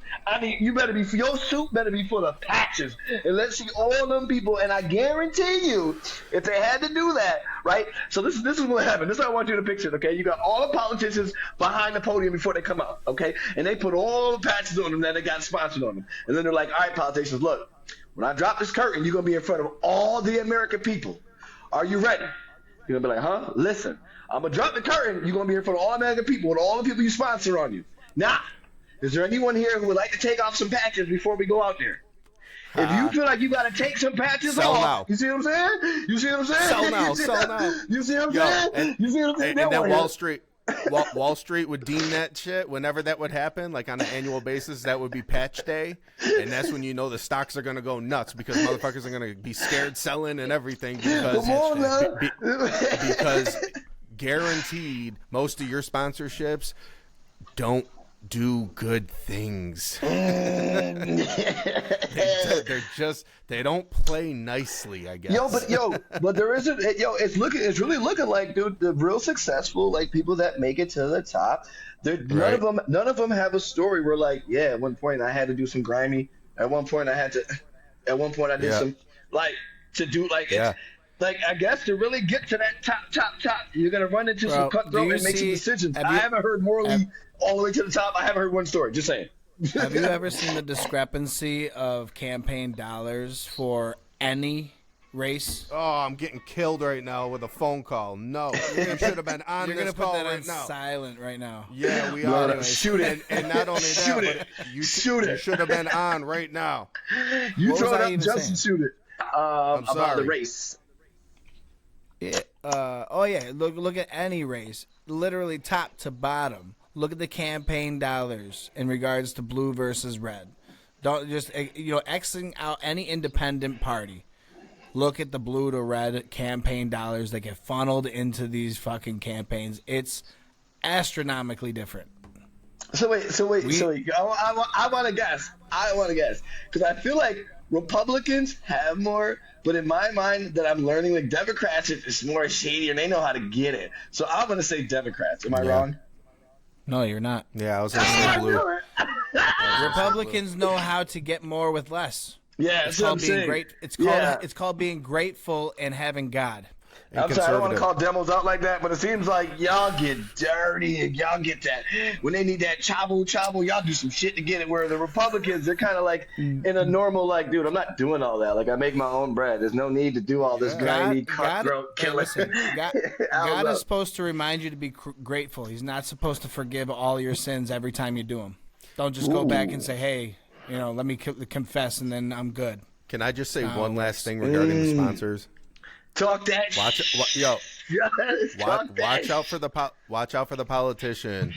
Your suit better be full of patches. And let's see all them people. And I guarantee you, if they had to do that, right? So this is what happened. This is how I want you to picture it, okay? You got all the politicians behind the podium before they come out, okay? And they put all the patches on them that they got sponsored on them. And then they're like, all right, politicians, look, when I drop this curtain, you're going to be in front of all the American people. Are you ready? You're going to be like, huh? Listen, I'm going to drop the curtain. You're going to be in front of all American people with all the people you sponsor on you. Now, is there anyone here who would like to take off some patches before we go out there? If you feel like you got to take some patches off, now. you see what I'm saying? You see what I'm saying? Sell now, You see sell now. You see what I'm Yo, saying? You see what I'm saying? And that Wall Street would deem that shit whenever that would happen, like on an annual basis. That would be patch day, and that's when you know the stocks are gonna go nuts because motherfuckers are gonna be scared selling and everything because Come on, man. because guaranteed most of your sponsorships don't do good things. They're just, they don't play nicely, I guess. But there isn't. It's really looking like, dude, the real successful, like, people that make it to the top. None of them have a story where, like, yeah, at one point I had to do some grimy. At one point I did some, like, to do like. Yeah. Like, I guess to really get to that top, you're gonna run into some cutthroat and make some decisions. I haven't heard morally all the way to the top. I haven't heard one story. Just saying. Have you ever seen the discrepancy of campaign dollars for any race? Oh, I'm getting killed right now with a phone call. No, you should have been on this call right now. Silent right now. Yeah, we No, are. no, shoot it. And not only Shoot that, it. but you Shoot it. should have been on right now. You What throw was it I up, even Justin, saying? shoot it. About the sorry. race. Yeah. Look at any race, literally top to bottom. Look at the campaign dollars in regards to blue versus red. Don't just Xing out any independent party. Look at the blue to red campaign dollars that get funneled into these fucking campaigns. It's astronomically different. So wait. I want to guess. Because I feel like Republicans have more, but in my mind that I'm learning, like, Democrats is more shady and they know how to get it. So I'm going to say Democrats. Am I wrong? No, you're not. Yeah, I was going to say blue. Republicans know how to get more with less. Yeah, It's that's what called I'm being saying. great. It's called being grateful and having God. And I'm sorry, I don't want to conservative. call demos out like that, but it seems like y'all get dirty and y'all get that. When they need that chavo, y'all do some shit to get it, where the Republicans, they're kind of like in a normal, like, dude, I'm not doing all that. Like, I make my own bread. There's no need to do all this grimy, cutthroat, killing. Listen, God I don't know. is supposed to remind you to be grateful. He's not supposed to forgive all your sins every time you do them. Don't just go back and say, hey, let me confess and then I'm good. Can I just say one last thing regarding the sponsors? Talk that Watch out for the politician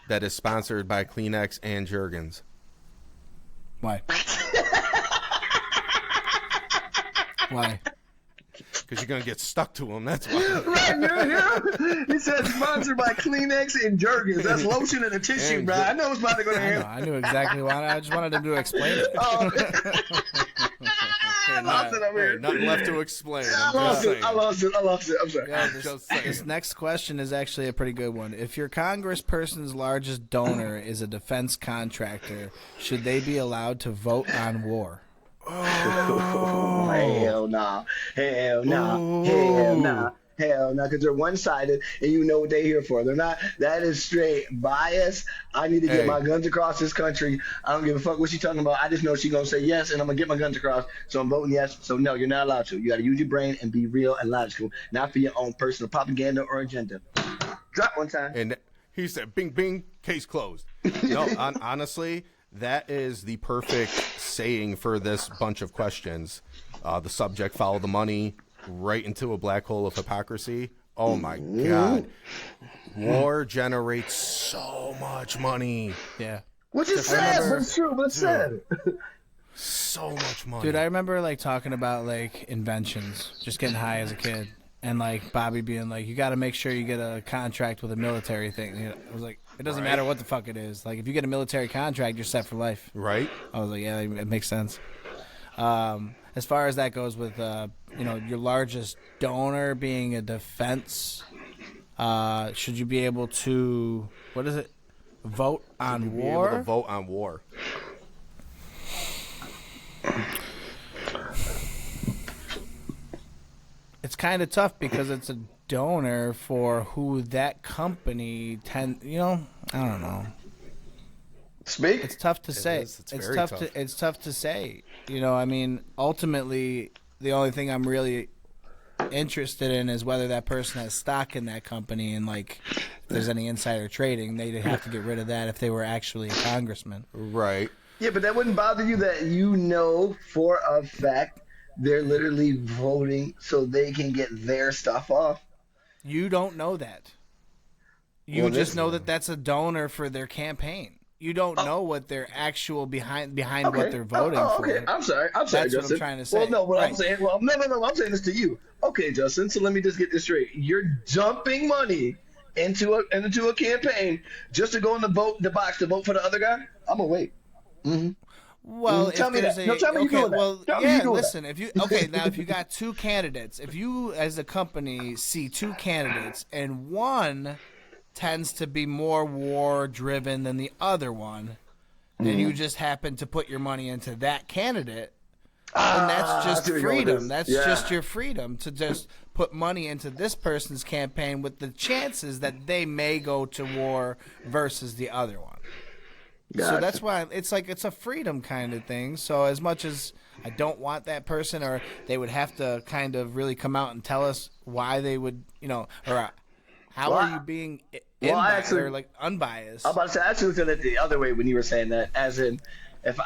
that is sponsored by Kleenex and Jergens. Why? Why? Because you're gonna get stuck to them. That's why. Right, he said sponsored by Kleenex and Jergens. That's lotion and a tissue, And bro. I know it's about to go to him. I knew exactly why. I just wanted him to explain it. Oh. I lost it over here. Nothing left to explain. I lost it. I'm sorry. Yeah, Just saying. this next question is actually a pretty good one. If your congressperson's largest donor is a defense contractor, should they be allowed to vote on war? Oh, hell nah. Because they're one-sided, and you know what they're here for. They're not. That is straight bias. I need to get my guns across this country. I don't give a fuck what she's talking about. I just know she's going to say yes, and I'm going to get my guns across, so I'm voting yes. So, no, you're not allowed to. You got to use your brain and be real and logical, not for your own personal propaganda or agenda. Drop one time. And he said, bing, bing, case closed. No, honestly, that is the perfect saying for this bunch of questions. The subject, follow the money, right into a black hole of hypocrisy. Oh, my God. War generates so much money. Yeah. Which is sad, but it's true, but it's sad. So much money. Dude, I remember like talking about like inventions, just getting high as a kid, and like Bobby being like, "You got to make sure you get a contract with a military thing." You know, I was like, "It doesn't matter what the fuck it is. Like, if you get a military contract, you're set for life." Right? I was like, "Yeah, it makes sense." As far as that goes, with your largest donor being a defense, should you be able to vote on Be war? able to vote on war. It's kind of tough because it's a donor for who that company I don't know. Speak. It's tough to say. It's very tough. It's tough to say. I mean, ultimately, the only thing I'm really interested in is whether that person has stock in that company, and like, if there's any insider trading, they'd have to get rid of that if they were actually a congressman. Right. Yeah, but that wouldn't bother you that for a fact they're literally voting so they can get their stuff off? You don't know that. You just know that that's a donor for their campaign. You don't know what their actual behind what they're voting for. Okay, I'm sorry, That's Justin. what I'm trying to say. Well, no, Right. I'm saying, no, I'm saying this to you. Okay, Justin, so let me just get this straight. You're dumping money into a campaign just to go in the box to vote for the other guy? I'm gonna wait. Mm-hmm. Well, Tell me there's that. No, tell me you're doing that. well, Tell me you're yeah. doing Listen, if you got two candidates, if you as a company see two candidates and one tends to be more war driven than the other one, and you just happen to put your money into that candidate, and that's just freedom. That's just your freedom to just put money into this person's campaign with the chances that they may go to war versus the other one. Gotcha. So that's why it's a freedom kind of thing. So as much as I don't want that person, or they would have to kind of really come out and tell us why they would, or how are you being unbiased? I'm about to say, I actually looked at it the other way when you were saying that, as in, if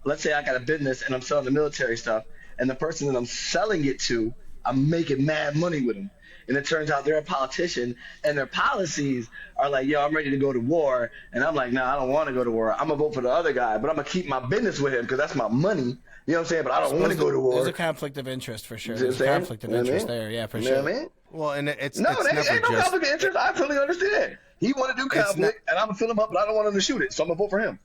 let's say I got a business and I'm selling the military stuff, and the person that I'm selling it to, I'm making mad money with them. And it turns out they're a politician, and their policies are like, yo, I'm ready to go to war. And I'm like, nah, I don't want to go to war. I'm going to vote for the other guy, but I'm going to keep my business with him because that's my money. You know what I'm saying? But I don't want to go to war. There's a conflict of interest for sure. There's a conflict of interest there, yeah, for sure. You know what I mean? Well, and it's No, it's there never ain't no just conflict of interest. I totally understand. He want to do conflict, and I'm going to fill him up, but I don't want him to shoot it, so I'm going to vote for him.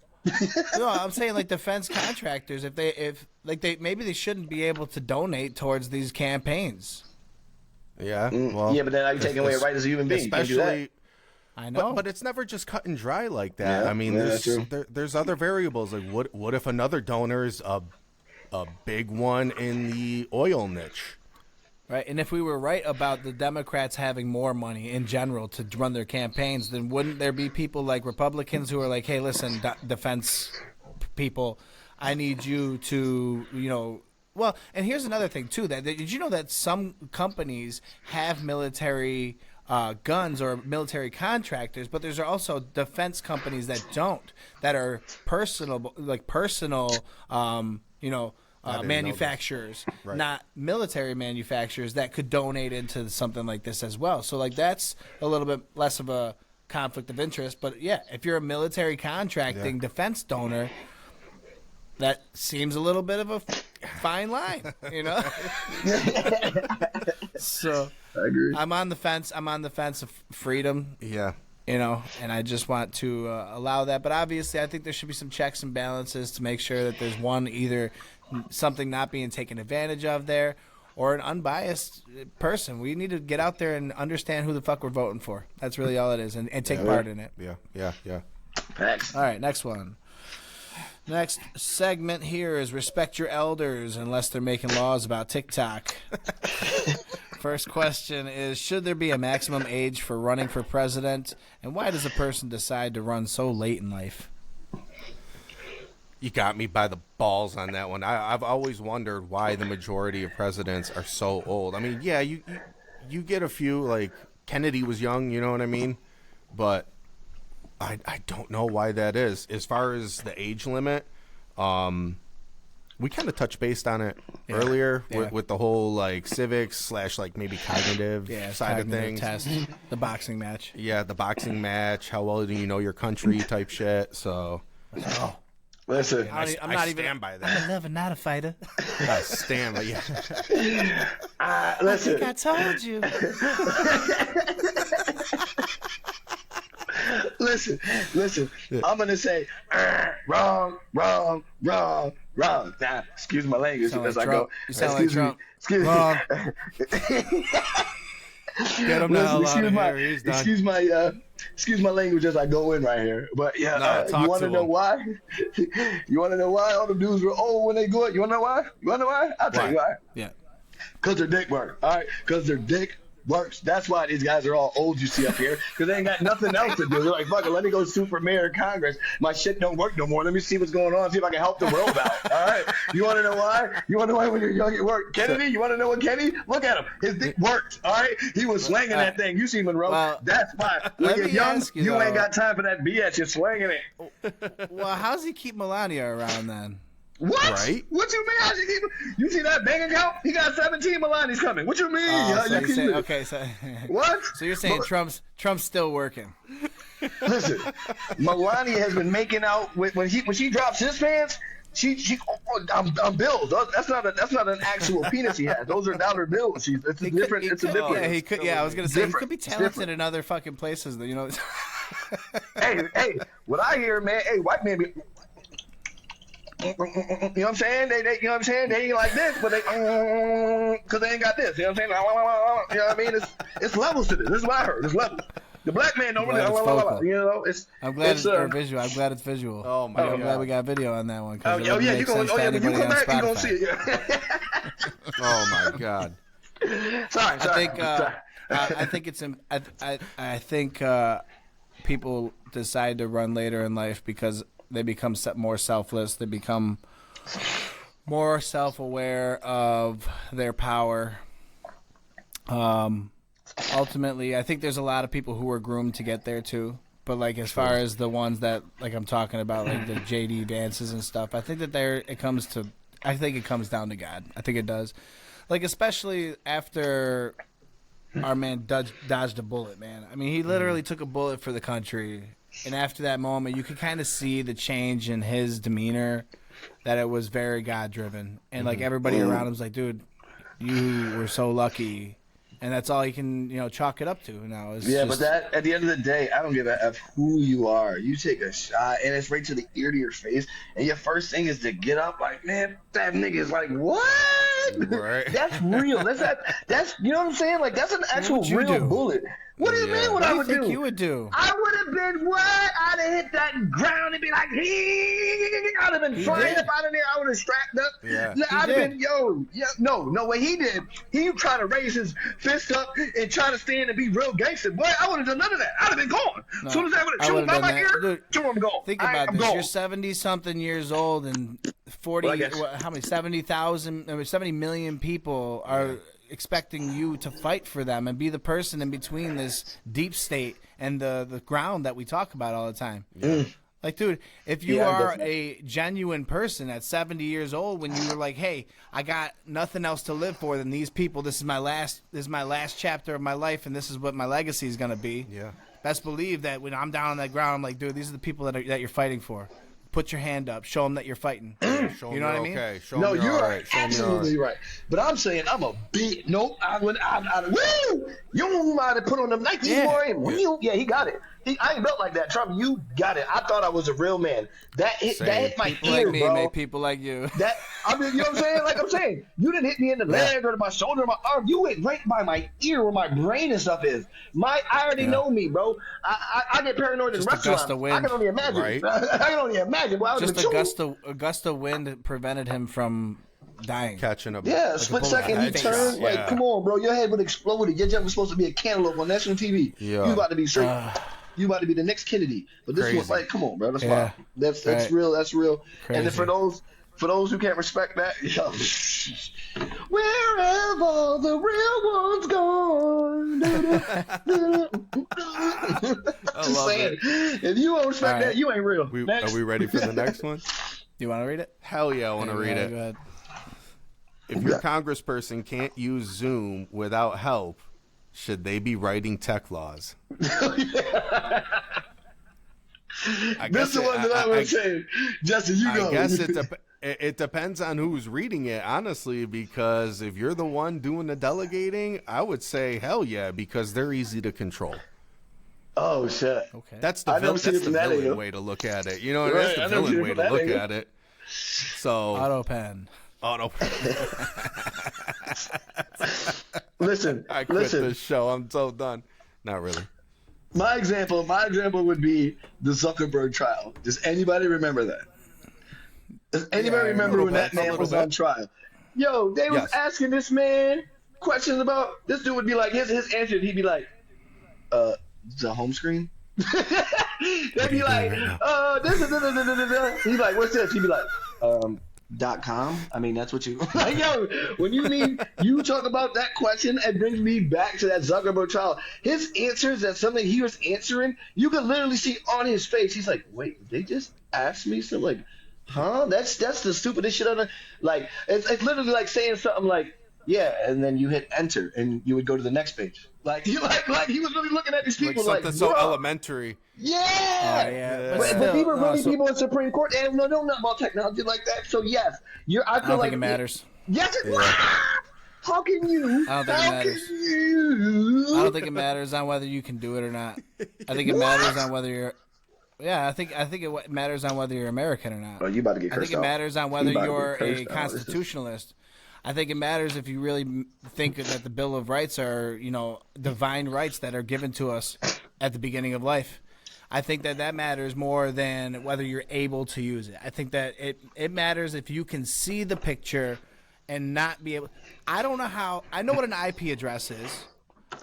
No, I'm saying like defense contractors, maybe they shouldn't be able to donate towards these campaigns. Yeah. Well, Yeah, but then are you taking away a right as a human being? You can't do that. especially. I know, But it's never just cut and dry like that. Yeah, I mean, yeah, that's true. there's other variables. Like, what if another donor is a big one in the oil niche? right? And if we were right about the Democrats having more money in general to run their campaigns, then wouldn't there be people like Republicans who are like, hey, listen, defense people, I need you to, Well, and here's another thing, too. Did you know that some companies have military guns or military contractors, but there's also defense companies that don't, that are personal manufacturers, Right. not military manufacturers that could donate into something like this as well. So, like, that's a little bit less of a conflict of interest. But, yeah, if you're a military contracting defense donor, that seems a little bit of a fine line, So I agree. I'm on the fence. I'm on the fence of freedom, Yeah. and I just want to allow that. But obviously, I think there should be some checks and balances to make sure that there's either something not being taken advantage of there, or an unbiased person. We need to get out there and understand who the fuck we're voting for. That's really all it is, and take part in it. Yeah. Facts. All right, next one. Next segment here is respect your elders unless they're making laws about TikTok. First question is, should there be a maximum age for running for president? And why does a person decide to run so late in life? You got me by the balls on that one. I've always wondered why the majority of presidents are so old. I mean, yeah, you get a few, like Kennedy was young, you know what I mean? But I don't know why that is. As far as the age limit, we kind of touched based on it earlier with the whole like civics / like maybe cognitive side of things. Test, the boxing match. Yeah, the boxing match. How well do you know your country type shit? So, Listen, I stand by that. I'm a lover, not a fighter. I stand by yeah. listen. I told you. Listen. I'm gonna say wrong. Now, excuse my language as I go. You sound like Trump. Excuse Wrong. me. Get him the hell out of here. He's done. Excuse my language as I go in right here. But yeah, you want to know why? You want to know why all the dudes were old when they go? You want to know why? I'll tell you why. Yeah. Because their dick work. All right. Because their dick works. That's why these guys are all old you see up here, because they ain't got nothing else to do. They're like, fuck it, let me go super mayor of Congress. My shit don't work no more. Let me see what's going on, see if I can help the world out. All right. You want to know why? When you're young it worked? Kennedy, you want to know what Kennedy? Look at him. His dick worked. All right. He was slanging that thing. You see Monroe. Well, that's why. When you're young, you ain't got time for that BS. You're slanging it. Well, how's he keep Melania around then? What? Right? What you mean? How you see that bank account? He got 17 Melanias coming. What you mean? What? So you're saying Trump's still working? Listen, Melania has been making out with when she drops his pants. I'm bills. That's not an actual penis he has. Those are dollar bills. It's a different. Yeah, he could. Yeah, I was gonna say he could be talented in other fucking places. You know. Hey, what I hear, man. Hey, white man be. You know what I'm saying? They you know what I'm saying? They ain't like this, but they because they ain't got this. You know what I'm saying? You know what I mean? It's levels to this. This is what I heard. It's levels. The black man don't really. You know, it's. I'm glad it's visual. I'm glad it's visual. Oh my God! I'm glad we got video on that one. When you come back, you gonna see it. Oh my God! Sorry. I think it's. I think people decide to run later in life because they become more selfless. They become more self-aware of their power. Ultimately, I think there's a lot of people who were groomed to get there too. But like as far as the ones that like I'm talking about, like the JD dances and stuff, I think that it comes down to God. I think it does. Like especially after our man dodged a bullet, man. I mean, he literally took a bullet for the country. And after that moment, you could kind of see the change in his demeanor, that it was very God-driven. And, like, everybody around him was like, dude, you were so lucky. And that's all you can, chalk it up to now. But that at the end of the day, I don't give a F who you are. You take a shot, and it's right to the ear to your face. And your first thing is to get up like, man, that nigga is like, what? Right. That's real. That's you know what I'm saying? Like, that's an actual real bullet. What do you mean what I would do? What do you think you would do? I would have been what? I'd have hit that ground and be like, I'd have been flying up out of there. I would have strapped up. Yeah. I'd have been, no, what he did, he tried to raise his fist up and try to stand and be real gangster. Boy, I would have done none of that. I'd have been gone. As soon as I would have chewed by my ear, I'm gone. Think about this. You're 70-something years old and 70 million people are expecting you to fight for them and be the person in between this deep state and the ground that we talk about all the time. Yeah. Like, dude, if you are a genuine person at 70 years old, when you were like, hey, I got nothing else to live for than these people. This is my last chapter of my life, and this is what my legacy is going to be. Yeah. Best believe that when I'm down on that ground, I'm like, dude, these are the people that you're fighting for. Put your hand up. Show them that you're fighting. You know what I mean? Okay. No, you're right. Absolutely right. But I'm saying I'm a big nope. Woo! You might have put on them Nikes, boy. Yeah, he got it. I ain't built like that, Trump. You got it. I thought I was a real man. That hit my people ear, like me, bro. make people like you. You know what I'm saying? Like I'm saying, you didn't hit me in the leg or to my shoulder or my arm. You went right by my ear where my brain and stuff is. I already know me, bro. I get paranoid in restaurants. Gust of wind. I can only imagine. Right. I can only imagine. Well, just a gust of wind prevented him from dying. Catching up. Yeah, split second he turned. Yeah. Like, come on, bro. Your head would explode. Your jump was supposed to be a cantaloupe on national TV. Yeah. You about to be straight. You about to be the next Kennedy. But this was like, come on, bro. That's fine. That's real. That's real. Crazy. And then for those who can't respect that, wherever the real one's gone. Just saying. If you don't respect that, you ain't real. Are we ready for the next one? You want to read it? Hell yeah, I want to read it. Go ahead. If your congressperson can't use Zoom without help, should they be writing tech laws? This is the one that I was saying. Justin, you go. I guess it depends on who's reading it, honestly, because if you're the one doing the delegating, I would say hell yeah, because they're easy to control. Oh, shit. Okay. That's the villain way to look at it. You know, right, that's the villain way to look at it. So Autopen. Listen, I quit this show. I'm so done. Not really. My example would be the Zuckerberg trial. Does anybody remember that? Does anybody remember when that man was on trial? Yo, they was asking this man questions about, this dude would be like, his answer, he'd be like, the home screen? They'd be like, this is he'd be like, what's this? He'd be like, .com? I mean, that's what you like, yo, when you talk about that question, it brings me back to that Zuckerberg trial. His answers, that something he was answering, you could literally see on his face, he's like, wait, they just asked me something, like, huh? That's the stupidest shit ever. Like, it's literally like saying something like, yeah, and then you hit enter and you would go to the next page. Like he was really looking at these people like something so elementary. Yeah. Yeah. But we were really people in Supreme Court and no, not about technology like that. So yes, I don't think it matters. Yes, how can you? I don't think it matters. I don't think it matters on whether you can do it or not. I think it matters on whether you're. Yeah, I think it matters on whether you're American or not. Oh, you about to get cursed I think it matters on whether you're a constitutionalist. I think it matters if you really think that the Bill of Rights are, divine rights that are given to us at the beginning of life. I think that matters more than whether you're able to use it. I think that it matters if you can see the picture and not be able. I don't know how. I know what an IP address is.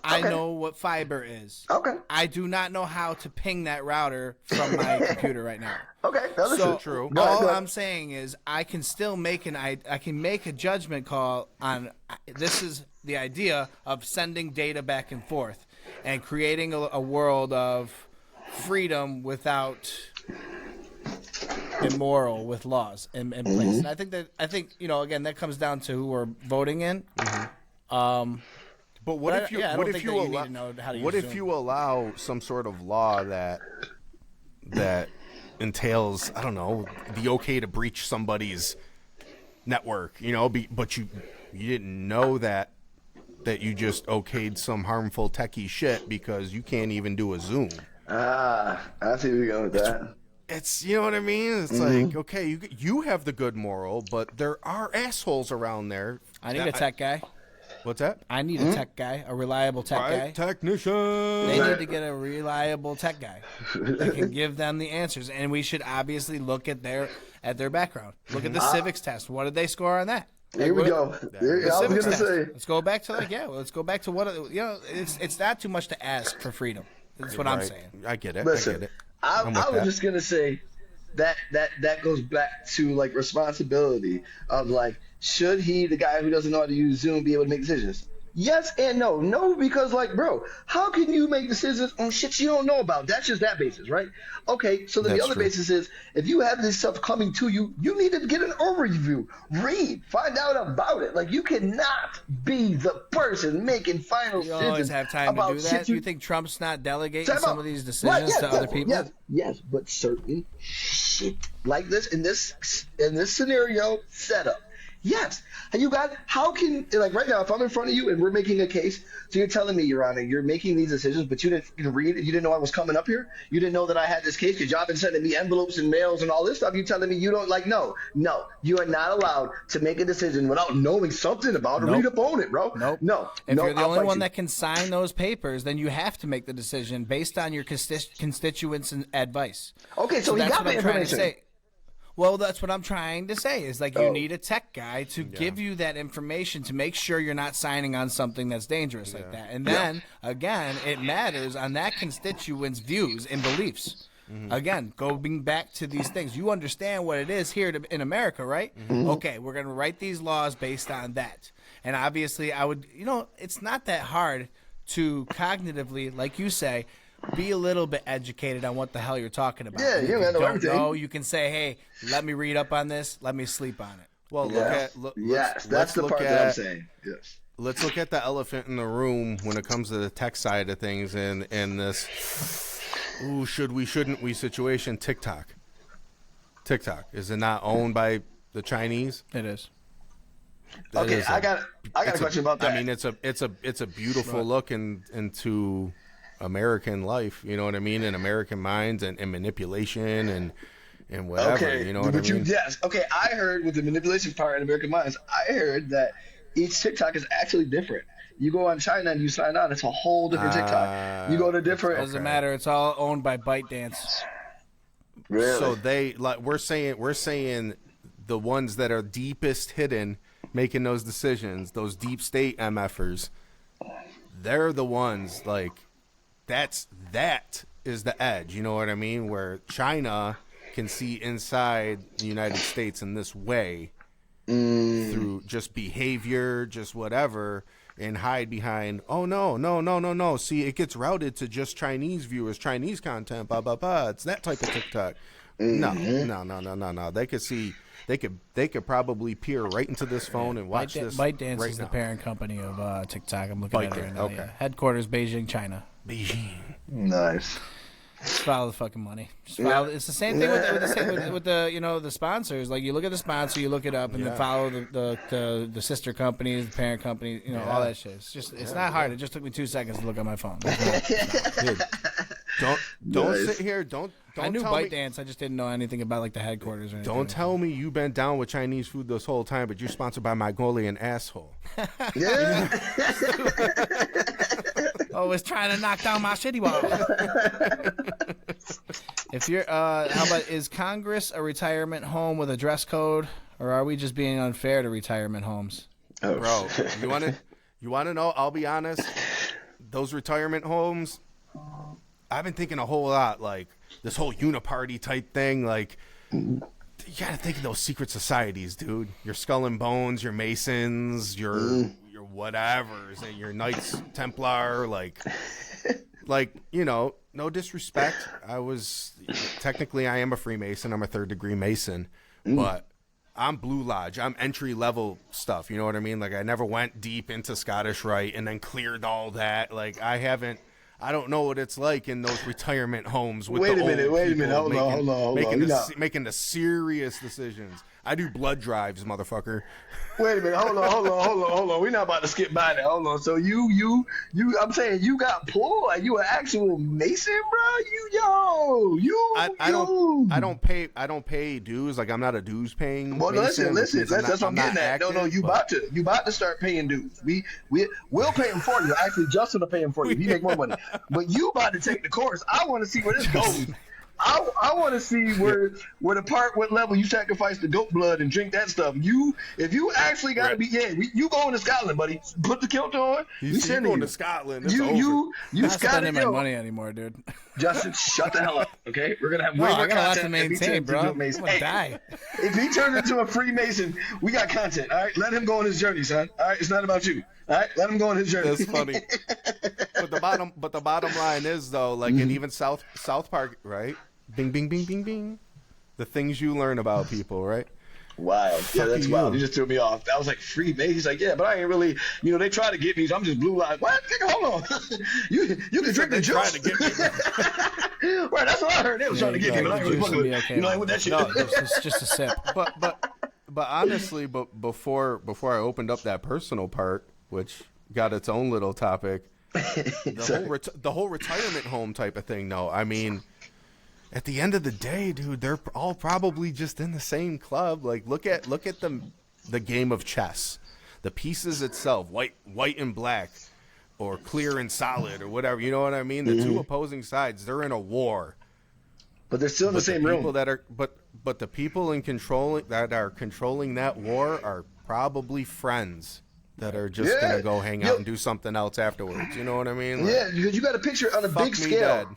I know what fiber is. Okay. I do not know how to ping that router from my computer right now. Okay, that's true. All I'm saying is I can still make a judgment call on this is the idea of sending data back and forth and creating a world of freedom without immoral with laws in place. And I think again that comes down to who we're voting in. But what if you allow some sort of law that entails, I don't know, the okay to breach somebody's network, but you didn't know that you just okayed some harmful techie shit because you can't even do a Zoom. I see where you're going with that. It's, you know what I mean? It's like, okay, you have the good moral, but there are assholes around there. I need a tech guy. What's that? I need a tech guy, a reliable tech guy. Technician. They need to get a reliable tech guy that can give them the answers, and we should obviously look at their background. Look at the civics test. What did they score on that? Here we go. I was gonna say. Let's go back to let's go back to what It's not too much to ask for freedom. That's what I'm saying. I get it. Listen, I was just gonna say that goes back to like responsibility of like, should the guy who doesn't know how to use Zoom, be able to make decisions? Yes and no. No, because like, bro, how can you make decisions on shit you don't know about? That's just that basis, right? Okay, so then the other basis is, if you have this stuff coming to you, you need to get an overview, read, find out about it. Like, you cannot be the person making final decisions. You always have time to do that. You think Trump's not delegating some of these decisions to other people? Yes, but certain shit like this in this scenario setup. Yes. And how can, like right now, if I'm in front of you and we're making a case, so you're telling me, Your Honor, you're making these decisions, but you didn't read it, you didn't know I was coming up here? You didn't know that I had this case because y'all been sending me envelopes and mails and all this stuff. You telling me you don't no, you are not allowed to make a decision without knowing something about it. Read up on it, bro. No. If you're the only one that can sign those papers, then you have to make the decision based on your constituents' advice. Okay, so he got the information. Well, that's what I'm trying to say is like you need a tech guy to give you that information to make sure you're not signing on something that's dangerous like that. And then, again, it matters on that constituent's views and beliefs. Again, going back to these things. You understand what it is here in America, right? Okay, we're going to write these laws based on that. And obviously, it's not that hard to cognitively, like you say, be a little bit educated on what the hell you're talking about. Yeah, you don't know everything. You can say, hey, let me read up on this. Let me sleep on it. Well, that's the part that I'm saying. Yes. Let's look at the elephant in the room when it comes to the tech side of things and this Ooh, should we, shouldn't we situation. TikTok. Is it not owned by the Chinese? It is. Okay, I got a question about that. I mean, it's a beautiful look into American life. You know what I mean? And American minds and manipulation and whatever. Okay, you know what I mean? Yes. Okay, I heard with the manipulation part in American minds, I heard that each TikTok is actually different. You go on China and you sign on, it's a whole different TikTok. You go to different. Doesn't matter. It's all owned by ByteDance. Really? So we're saying the ones that are deepest hidden, making those decisions, those deep state MFers, they're the ones that is the edge. You know what I mean? Where China can see inside the United States in this way through just behavior, just whatever, and hide behind, oh, no. See, it gets routed to just Chinese viewers, Chinese content, blah, blah, blah. It's that type of TikTok. No. They could see, they could probably peer right into this phone and watch this. ByteDance right is now. the parent company of TikTok. I'm looking at it right now. Okay. Yeah. Headquarters, Beijing, China. Beijing. Nice. Just follow the fucking money. Just follow. It's the same thing with the the sponsors. Like, you look at the sponsor, you look it up, and then follow the sister companies, the parent company, all that shit. It's not hard. It just took me 2 seconds to look at my phone. Dude, don't sit here. Don't I knew tell me, ByteDance. I just didn't know anything about like the headquarters or anything. Don't tell me you've been down with Chinese food this whole time, but you're sponsored by Mongolian asshole. Yeah. Always trying to knock down my shitty wall. If you're, how about, is Congress a retirement home with a dress code, or are we just being unfair to retirement homes? Oh, Bro, you want to know? I'll be honest. Those retirement homes, I've been thinking a whole lot, like this whole uniparty type thing. Like, you gotta think of those secret societies, dude. Your Skull and Bones, your Masons, your whatevers, and your Knights Templar. Like, no disrespect. I am a Freemason. I'm a 3rd degree Mason, but I'm Blue Lodge. I'm entry level stuff. You know what I mean? Like, I never went deep into Scottish Rite and then cleared all that. Like, I don't know what it's like in those retirement homes with Wait the a minute, old people hold on. making the serious decisions. I do blood drives, motherfucker. Wait a minute, hold on. We're not about to skip by that. Hold on. So you, I'm saying you got pulled? Like, you an actual Mason, bro? I don't pay dues. Like, I'm not a dues paying. Well, Mason, listen. That's what I'm getting at. No, you about to start paying dues. We'll pay him for you. Actually, Justin will pay him for you. He make more money. But you about to take the course. I want to see where this goes. I want to see where what level you sacrifice the goat blood and drink that stuff. If you actually got to be, you going to Scotland, buddy. Put the kilt on. You going to Scotland. It's over. I'm not spending my money anymore, dude. Justin, shut the hell up, okay? We're gonna have way more I got a lot to content. maintain, bro. I'm gonna die. If he turns into a Freemason, we got content. All right, let him go on his journey, son. All right, it's not about you. All right, let him go on his journey. That's funny. But the bottom line is, though, like, in even South Park, right? Bing, bing, bing, bing, bing. The things you learn about people, right? Wild. Yeah, that's you. wild. You just threw me off. I was like, Freemason. He's like, yeah, but I ain't really, they try to get me, so I'm just blue line. What? Hold on. you can drink the juice. Trying to get me. Right, that's what I heard. They was trying to get me, but I ain't really fucking with it. Okay, Like, with that shit. No, it's just a sip. But honestly, before I opened up that personal part, which got its own little topic, the whole retirement home type of thing. No, I mean, at the end of the day, dude, they're all probably just in the same club. Like, look at the game of chess, the pieces itself, white and black, or clear and solid, or whatever. You know what I mean? The two opposing sides, they're in a war. But they're still in the same room. But the people that are controlling that war are probably friends that are just gonna go hang out and do something else afterwards. You know what I mean? Like, yeah, because you got to picture on a big scale.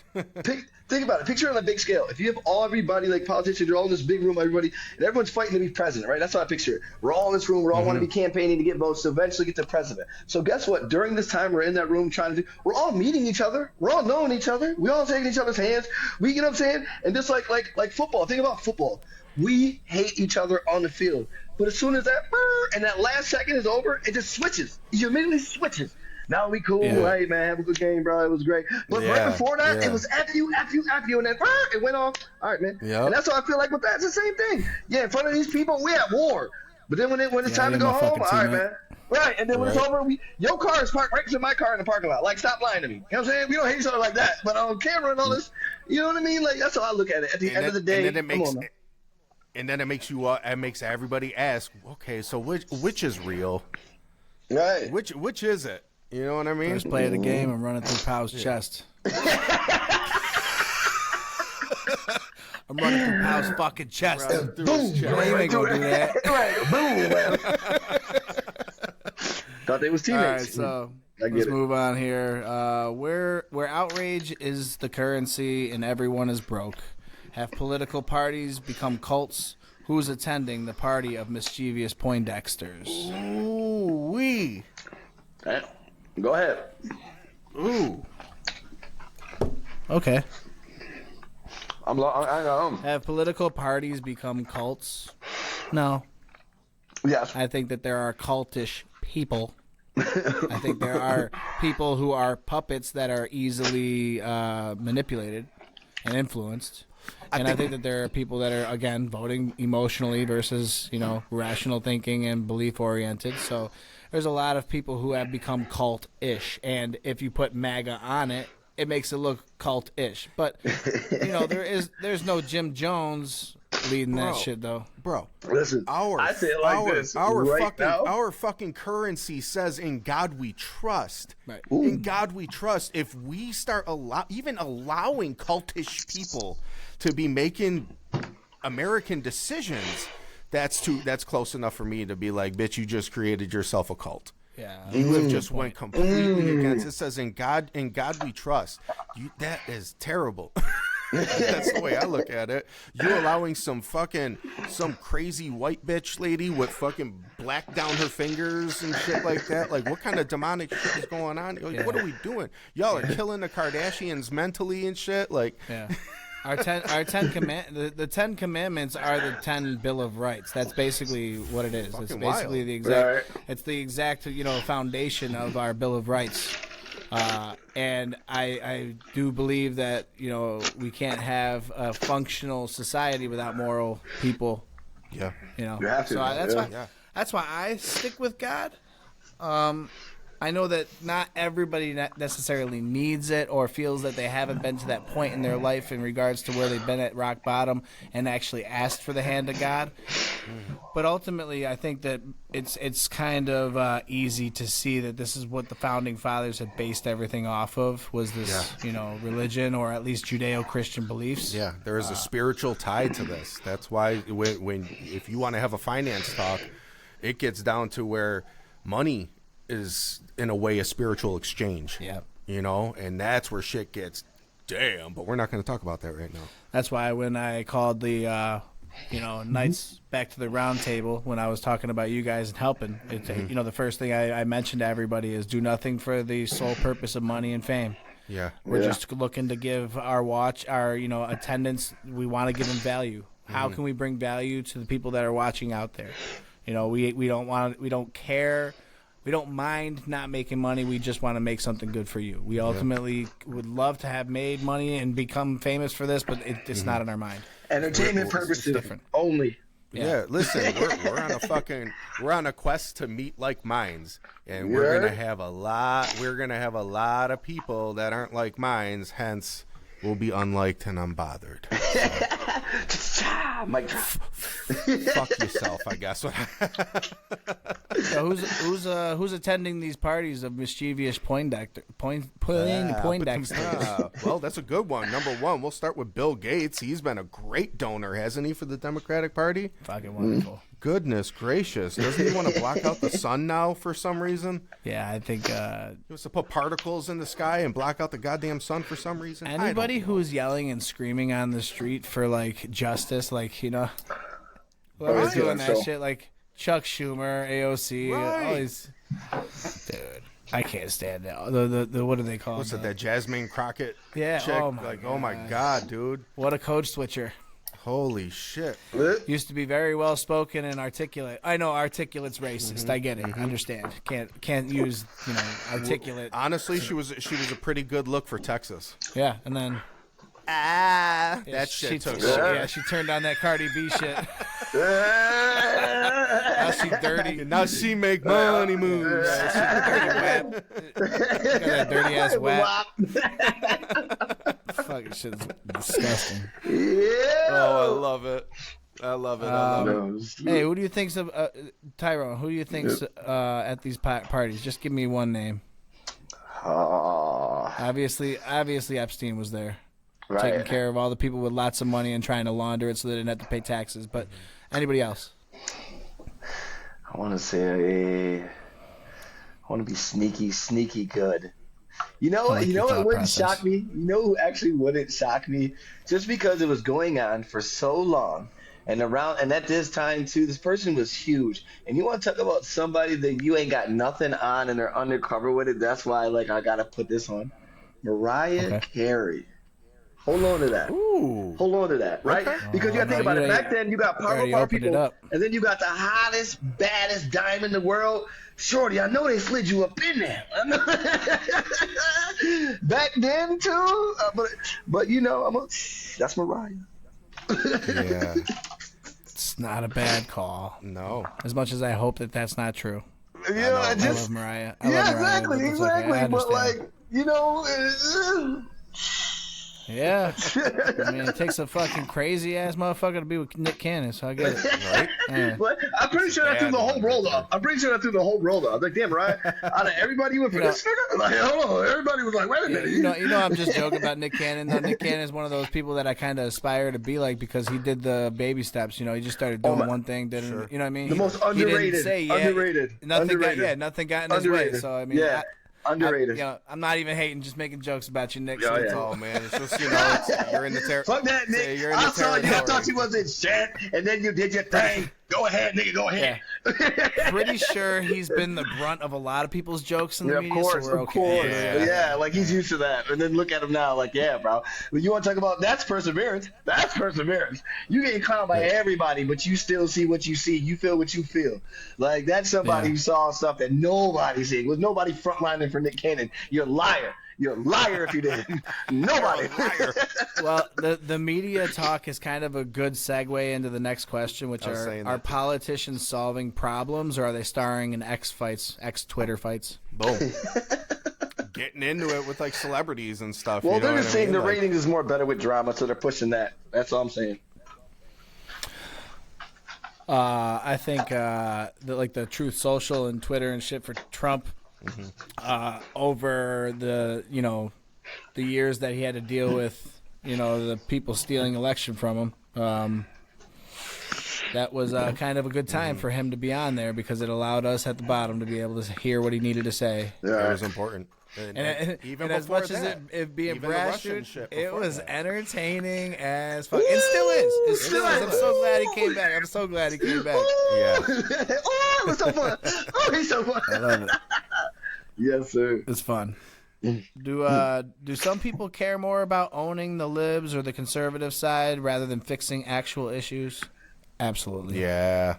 Think about it. Picture on a big scale. If you have everybody, like politicians, they're all in this big room, everybody, and everyone's fighting to be president, right? That's how I picture it. We're all in this room. We're all want to be campaigning to get votes to eventually get to president. So guess what? During this time, we're in that room trying to do. We're all meeting each other. We're all knowing each other. We all taking each other's hands. You know what I'm saying? And just like football. Think about football. We hate each other on the field. But as soon as that last second is over, it just switches. It immediately switches. Now we cool, Yeah. right, man? Have a good game, bro. It was great. But right before that, it was F you, and then it went off. All right, man. Yep. And that's how I feel like with that. It's the same thing. Yeah, in front of these people, we at war. But then when it's time to go home, all right, man. Right, and then when it's over, your car is parked right to my car in the parking lot. Like, stop lying to me. You know what I'm saying? We don't hate each other like that. But on camera and all this, you know what I mean? Like, that's how I look at it. At the end of the day, and then it makes it makes everybody ask, okay, so which is real? Right. Which is it? You know what I mean? First play of the game and run it through Powell's chest. I'm running through Powell's fucking chest. Boom. You ain't gonna do that. Right. Boom, man. Thought they was All right, teammates. so get let's it. move on here. Where outrage is the currency and everyone is broke. Have political parties become cults? Who's attending the party of mischievous Poindexters? Ooh wee. Go ahead. Ooh. Okay. I know. Have political parties become cults? No. Yes. I think that there are cultish people. I think there are people who are puppets that are easily manipulated and influenced. And I think that there are people that are, again, voting emotionally versus, rational thinking and belief-oriented. So there's a lot of people who have become cult-ish. And if you put MAGA on it, it makes it look cult-ish. But, there's no Jim Jones leading that shit, though. Bro, listen, I say it like this. Our fucking currency says in God we trust. Right. In God we trust. If we start allowing cultish people to be making American decisions, that's close enough for me to be like, bitch, you just created yourself a cult. Yeah. You have just went completely against. It says in God we trust. That is terrible. That's the way I look at it. You allowing some crazy white bitch lady with fucking black down her fingers and shit like that. Like, what kind of demonic shit is going on? Like, what are we doing? Y'all are killing the Kardashians mentally and shit. Like, yeah. The 10 Commandments are the 10 Bill of Rights. That's basically what it is. It's basically wild. the exact. Right. It's the exact foundation of our Bill of Rights. And I do believe that we can't have a functional society without moral people. Yeah. You have to. So that's why I stick with God. I know that not everybody necessarily needs it or feels that they haven't been to that point in their life in regards to where they've been at rock bottom and actually asked for the hand of God. But ultimately, I think that it's kind of easy to see that this is what the founding fathers had based everything off of, was this, religion or at least Judeo-Christian beliefs. Yeah, there is a spiritual tie to this. That's why if you want to have a finance talk, it gets down to where money is in a way a spiritual exchange. Yeah. And that's where shit gets damn, but we're not going to talk about that right now. That's why when I called the Knights back to the round table, when I was talking about you guys and helping, the first thing I mentioned to everybody is do nothing for the sole purpose of money and fame. Yeah. We're just looking to give our attendance. We want to give them value. How can we bring value to the people that are watching out there? We don't care. We don't mind not making money. We just want to make something good for you. We ultimately would love to have made money and become famous for this, but it's not in our mind. Entertainment purposes only. Yeah, listen, we're on a quest to meet like minds, and we're gonna have a lot of people that aren't like minds. Hence, we'll be unliked and unbothered. So. Mic drop. Fuck yourself, I guess. So who's attending these parties of mischievous Poindexters? Well, that's a good one. Number one, we'll start with Bill Gates. He's been a great donor, hasn't he, for the Democratic Party? Fucking wonderful. Goodness gracious. Doesn't he want to block out the sun now for some reason? Yeah, I think... he wants to put particles in the sky and block out the goddamn sun for some reason? Anybody who's yelling and screaming on the street for, justice, whoever's doing that shit, Chuck Schumer, AOC, all these... Dude, I can't stand that. The what do they call it? That Jasmine Crockett chick? Oh my God, dude. What a code switcher. Holy shit. Used to be very well spoken and articulate. I know articulate's racist. I get it. I understand. Can't use articulate. Honestly, she was a pretty good look for Texas. Yeah, and then That shit took yeah, she turned on that Cardi B shit. Now she dirty. Now she make money moves. Dirty wap. Got that dirty ass wap. Fucking shit is disgusting. Yeah. Oh, I love it. I love it. Hey, who do you think's Tyrone? Who do you think's at these parties? Just give me one name. Obviously, Epstein was there, taking care of all the people with lots of money and trying to launder it so they didn't have to pay taxes. But anybody else? I want to be sneaky good. You know what wouldn't shock me? You know who actually wouldn't shock me? Just because it was going on for so long. And at this time too, this person was huge. And you want to talk about somebody that you ain't got nothing on and they're undercover with it? That's why I gotta put this on. Mariah Carey. Hold on to that. Ooh. Hold on to that, right? Because you got to think about it. Back then, you got powerful people, and then you got the hottest, baddest dime in the world. Shorty, I know they slid you up in there. Back then too, but that's Mariah. Yeah. It's not a bad call. No. As much as I hope that that's not true. Yeah, I love Mariah. Exactly. But yeah. I mean, it takes a fucking crazy ass motherfucker to be with Nick Cannon, so I get it. Right? Yeah. But I'm pretty sure I threw the whole roll up. I'm like, damn, right? Out of everybody went for this nigga? Like, hold on. Everybody was like, wait a minute. I'm just joking about Nick Cannon. Though. Nick Cannon is one of those people that I kind of aspire to be like because he did the baby steps. He just started doing one thing. You know what I mean? The most underrated. Nothing got in his way. So, I mean, underrated. I'm not even hating, just making jokes about you, Nick. Oh man, it's just you're in the territory. Fuck that, Nick. You're in the territory. I thought you wasn't shit, and then you did your thing. Go ahead, nigga. Go ahead. Yeah. Pretty sure he's been the brunt of a lot of people's jokes in the media. Of course. Yeah, like he's used to that. And then look at him now, like, yeah, bro. But you want to talk about that's perseverance? That's perseverance. You getting clowned by everybody, but you still see what you see. You feel what you feel. Like that's somebody who saw stuff that nobody's seeing. Was nobody frontlining for Nick Cannon? You're a liar. You're a liar if you did. Nobody. Well, the media talk is kind of a good segue into the next question, which are politicians solving problems or are they starring in X Twitter fights? Boom. Getting into it with like celebrities and stuff. Well, they're just saying the ratings is more better with drama, so they're pushing that. That's all I'm saying. I think the Truth Social and Twitter and shit for Trump. Over the years that he had to deal with the people stealing election from him, that was kind of a good time for him to be on there because it allowed us at the bottom to be able to hear what he needed to say. Yeah, it was important. And even as much as it being brash, it was entertaining as fuck. It still is. It still is. I'm so glad he came back. Yeah. Oh, it was so fun. Oh, he's so fun. I love it. Yes, sir. It's fun. Do some people care more about owning the libs or the conservative side rather than fixing actual issues? Absolutely. Yeah.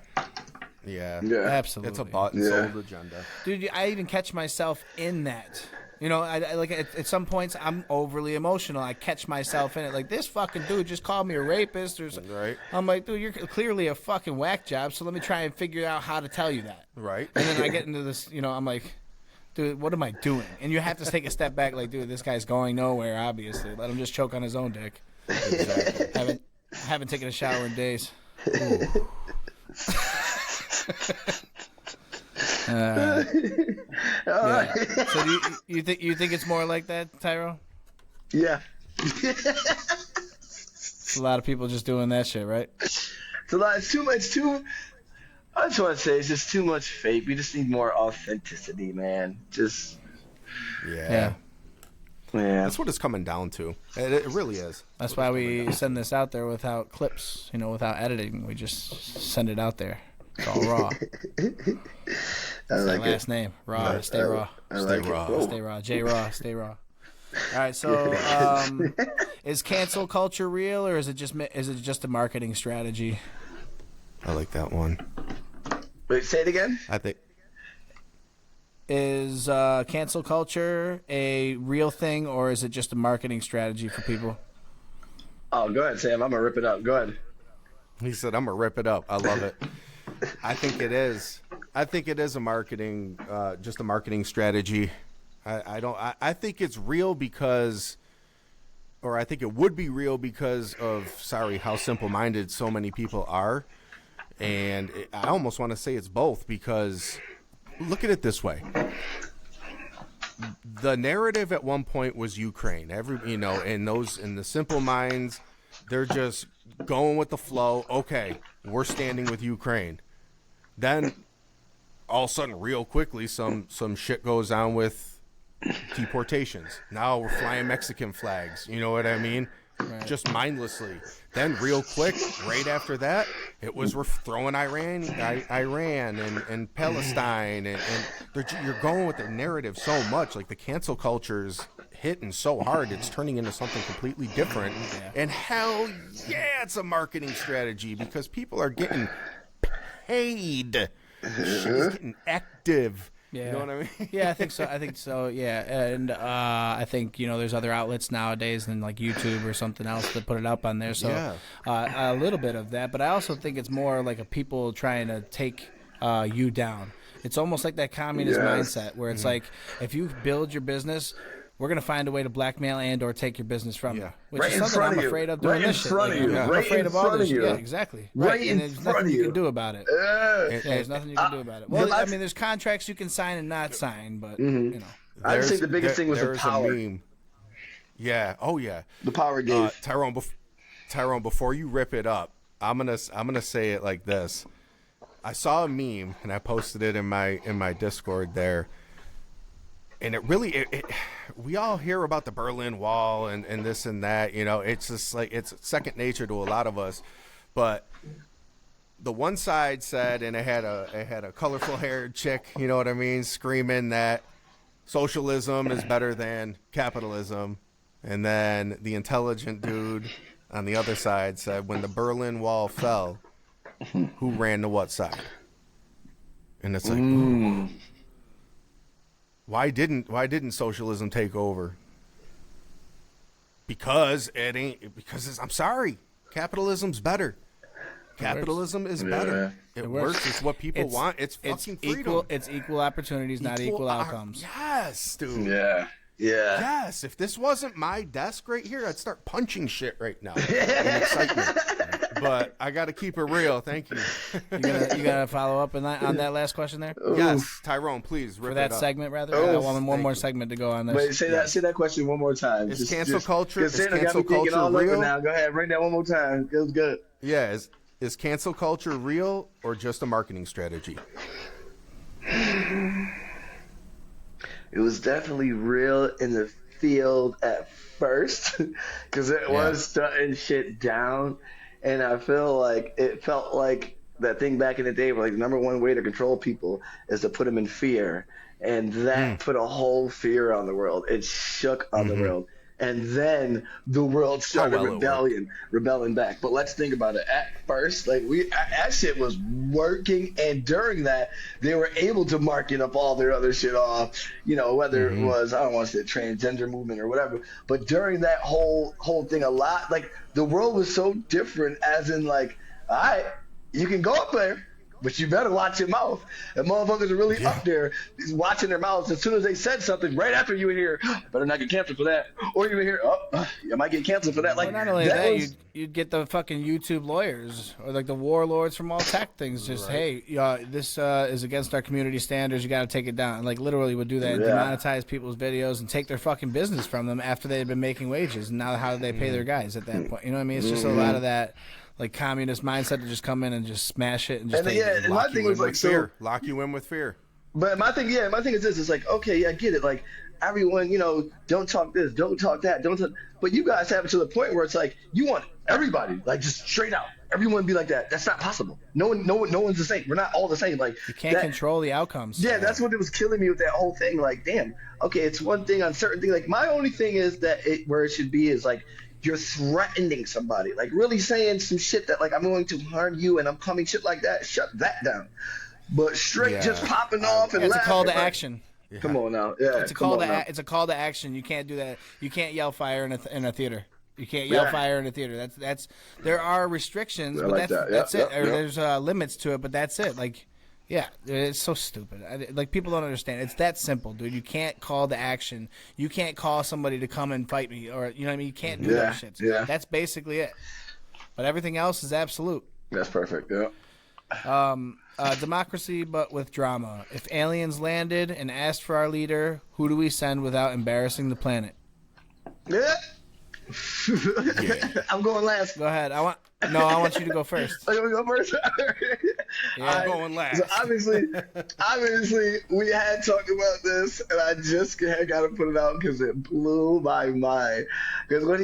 Absolutely. It's a bought and sold agenda. Dude, I even catch myself in that. I like at some points I'm overly emotional. I catch myself in it. Like this fucking dude just called me a rapist or something. Right. I'm like, dude, you're clearly a fucking whack job. So let me try and figure out how to tell you that. Right. And then I get into this. I'm like, dude, what am I doing? And you have to take a step back. Like, dude, this guy's going nowhere. Obviously, let him just choke on his own dick. Exactly. Haven't taken a shower in days. So do you think it's more like that, Tyro? Yeah. It's a lot of people just doing that shit, right? It's too much. I just want to say it's just too much fake. We just need more authenticity, man. Yeah. That's what it's coming down to. It really is. That's why we send this out there without clips, without editing. We just send it out there. It's all raw. That's my last name. Raw. Stay raw. Stay raw. Stay raw. J Raw. Stay raw. All right, so is cancel culture real, or is it just a marketing strategy? I like that one. Wait, say it again. I think Is cancel culture a real thing, or is it just a marketing strategy for people? Oh, go ahead, Sam. I'm gonna rip it up. Go ahead. he said, "I'm gonna rip it up." I love it. I think it is. I think it is a marketing, just a marketing strategy. I don't. I think it's real because, or I think it would be real because of how simple-minded so many people are, and I almost want to say it's both because. Look at it this way. The narrative at one point was Ukraine. In the simple minds, they're just going with the flow. Okay, we're standing with Ukraine. Then all of a sudden, real quickly, some shit goes on with deportations. Now we're flying Mexican flags. You know what I mean? Right. Just mindlessly. Then real quick, right after that, it was we're throwing Iran and Palestine, and you're going with the narrative so much. Like the cancel culture's hitting so hard, it's turning into something completely different. Yeah. And hell yeah, it's a marketing strategy because people are getting paid. Shit is getting active. Yeah. You know what I mean? Yeah, I think so. Yeah, and I think there's other outlets nowadays than like YouTube or something else that put it up on there. So yeah. A little bit of that, but I also think it's more like a people trying to take you down. It's almost like that communist mindset where it's like if you build your business, we're gonna find a way to blackmail and/or take your business from you, which is something I'm afraid of doing this shit. I'm afraid of all this. Yeah, exactly. Right, and there's nothing you can do about it. There's nothing you can do about it. Well, I mean, there's contracts you can sign and not sign, but I just think the biggest thing was the power. Yeah. Oh yeah. The power it gave. Tyrone, before you rip it up, I'm gonna say it like this. I saw a meme and I posted it in my Discord there. And we all hear about the Berlin Wall and this and that, it's just like, it's second nature to a lot of us. But the one side said, and it had a colorful haired chick, you know what I mean, screaming that socialism is better than capitalism. And then the intelligent dude on the other side said, when the Berlin Wall fell, who ran to what side? And it's like, Why didn't socialism take over? Because I'm sorry, capitalism's better. Capitalism is better. It works. It's what people want. It's fucking freedom. It's equal opportunities, not equal outcomes. Yes, dude. Yeah. Yes. If this wasn't my desk right here, I'd start punching shit right now in excitement. But I got to keep it real. Thank you. You gotta follow up on that last question there. Yes, Tyrone, please rip for that it up. Segment rather. I want one more segment to go on this. Wait, say that question one more time. Is cancel culture? Is cancel culture all real? Now, go ahead, bring that one more time. It was good. Yeah. Is cancel culture real or just a marketing strategy? It was definitely real in the field at first because it was shutting shit down. And I feel like it felt like that thing back in the day where like the number one way to control people is to put them in fear. And that put a whole fear on the world. It shook on the world. And then the world started rebelling back. But let's think about it. At first, like that shit was working, and during that, they were able to market up all their other shit off. Whether it was, I don't want to say transgender movement or whatever. But during that whole thing, a lot like the world was so different. As in, like, all right, you can go up there, but you better watch your mouth. And motherfuckers are really up there watching their mouths. As soon as they said something, right after you would hear, better not get canceled for that. Or you would hear, you might get canceled for that. Like, not only that, you'd get the fucking YouTube lawyers or like the warlords from all tech things. Just, hey, this is against our community standards. You got to take it down. Like, literally would do that, demonetize people's videos and take their fucking business from them after they had been making wages. And now how do they pay their guys at that point? You know what I mean? It's just a lot of that. Like communist mindset to just come in and just smash it and just and my thing was like lock you in with fear. But my thing is this: it's like, okay, I get it. Like everyone, don't talk this, don't talk that, don't talk. But you guys have it to the point where it's like you want everybody, like just straight out, everyone be like that. That's not possible. No one's the same. We're not all the same. Like you can't control the outcomes. Yeah, that's what it was killing me with that whole thing. Like, damn, okay, it's one thing on certain things. Like, my only thing is that where it should be is like you're threatening somebody, like really saying some shit that like I'm going to harm you and I'm coming, shit like that. Shut that down. But straight just popping off and it's laughing. a call to action. Yeah. Come on now, yeah. It's a call to it's a call to action. You can't do that. You can't yell fire in a theater. You can't yell fire in a theater. That's there are restrictions, but that's it. There's limits to it, but that's it. Like, yeah, it's so stupid. Like, people don't understand. It's that simple, dude. You can't call to action. You can't call somebody to come and fight me, or you know what I mean. You can't do those shits. Yeah. That's basically it. But everything else is absolute. That's perfect. Yeah. Democracy, but with drama. If aliens landed and asked for our leader, who do we send without embarrassing the planet? Yeah. I'm going last. Go ahead. I want you to go first. Oh, you want to go first? I'm going last. So obviously, we had talked about this, and I just got to put it out because it blew my mind. Because when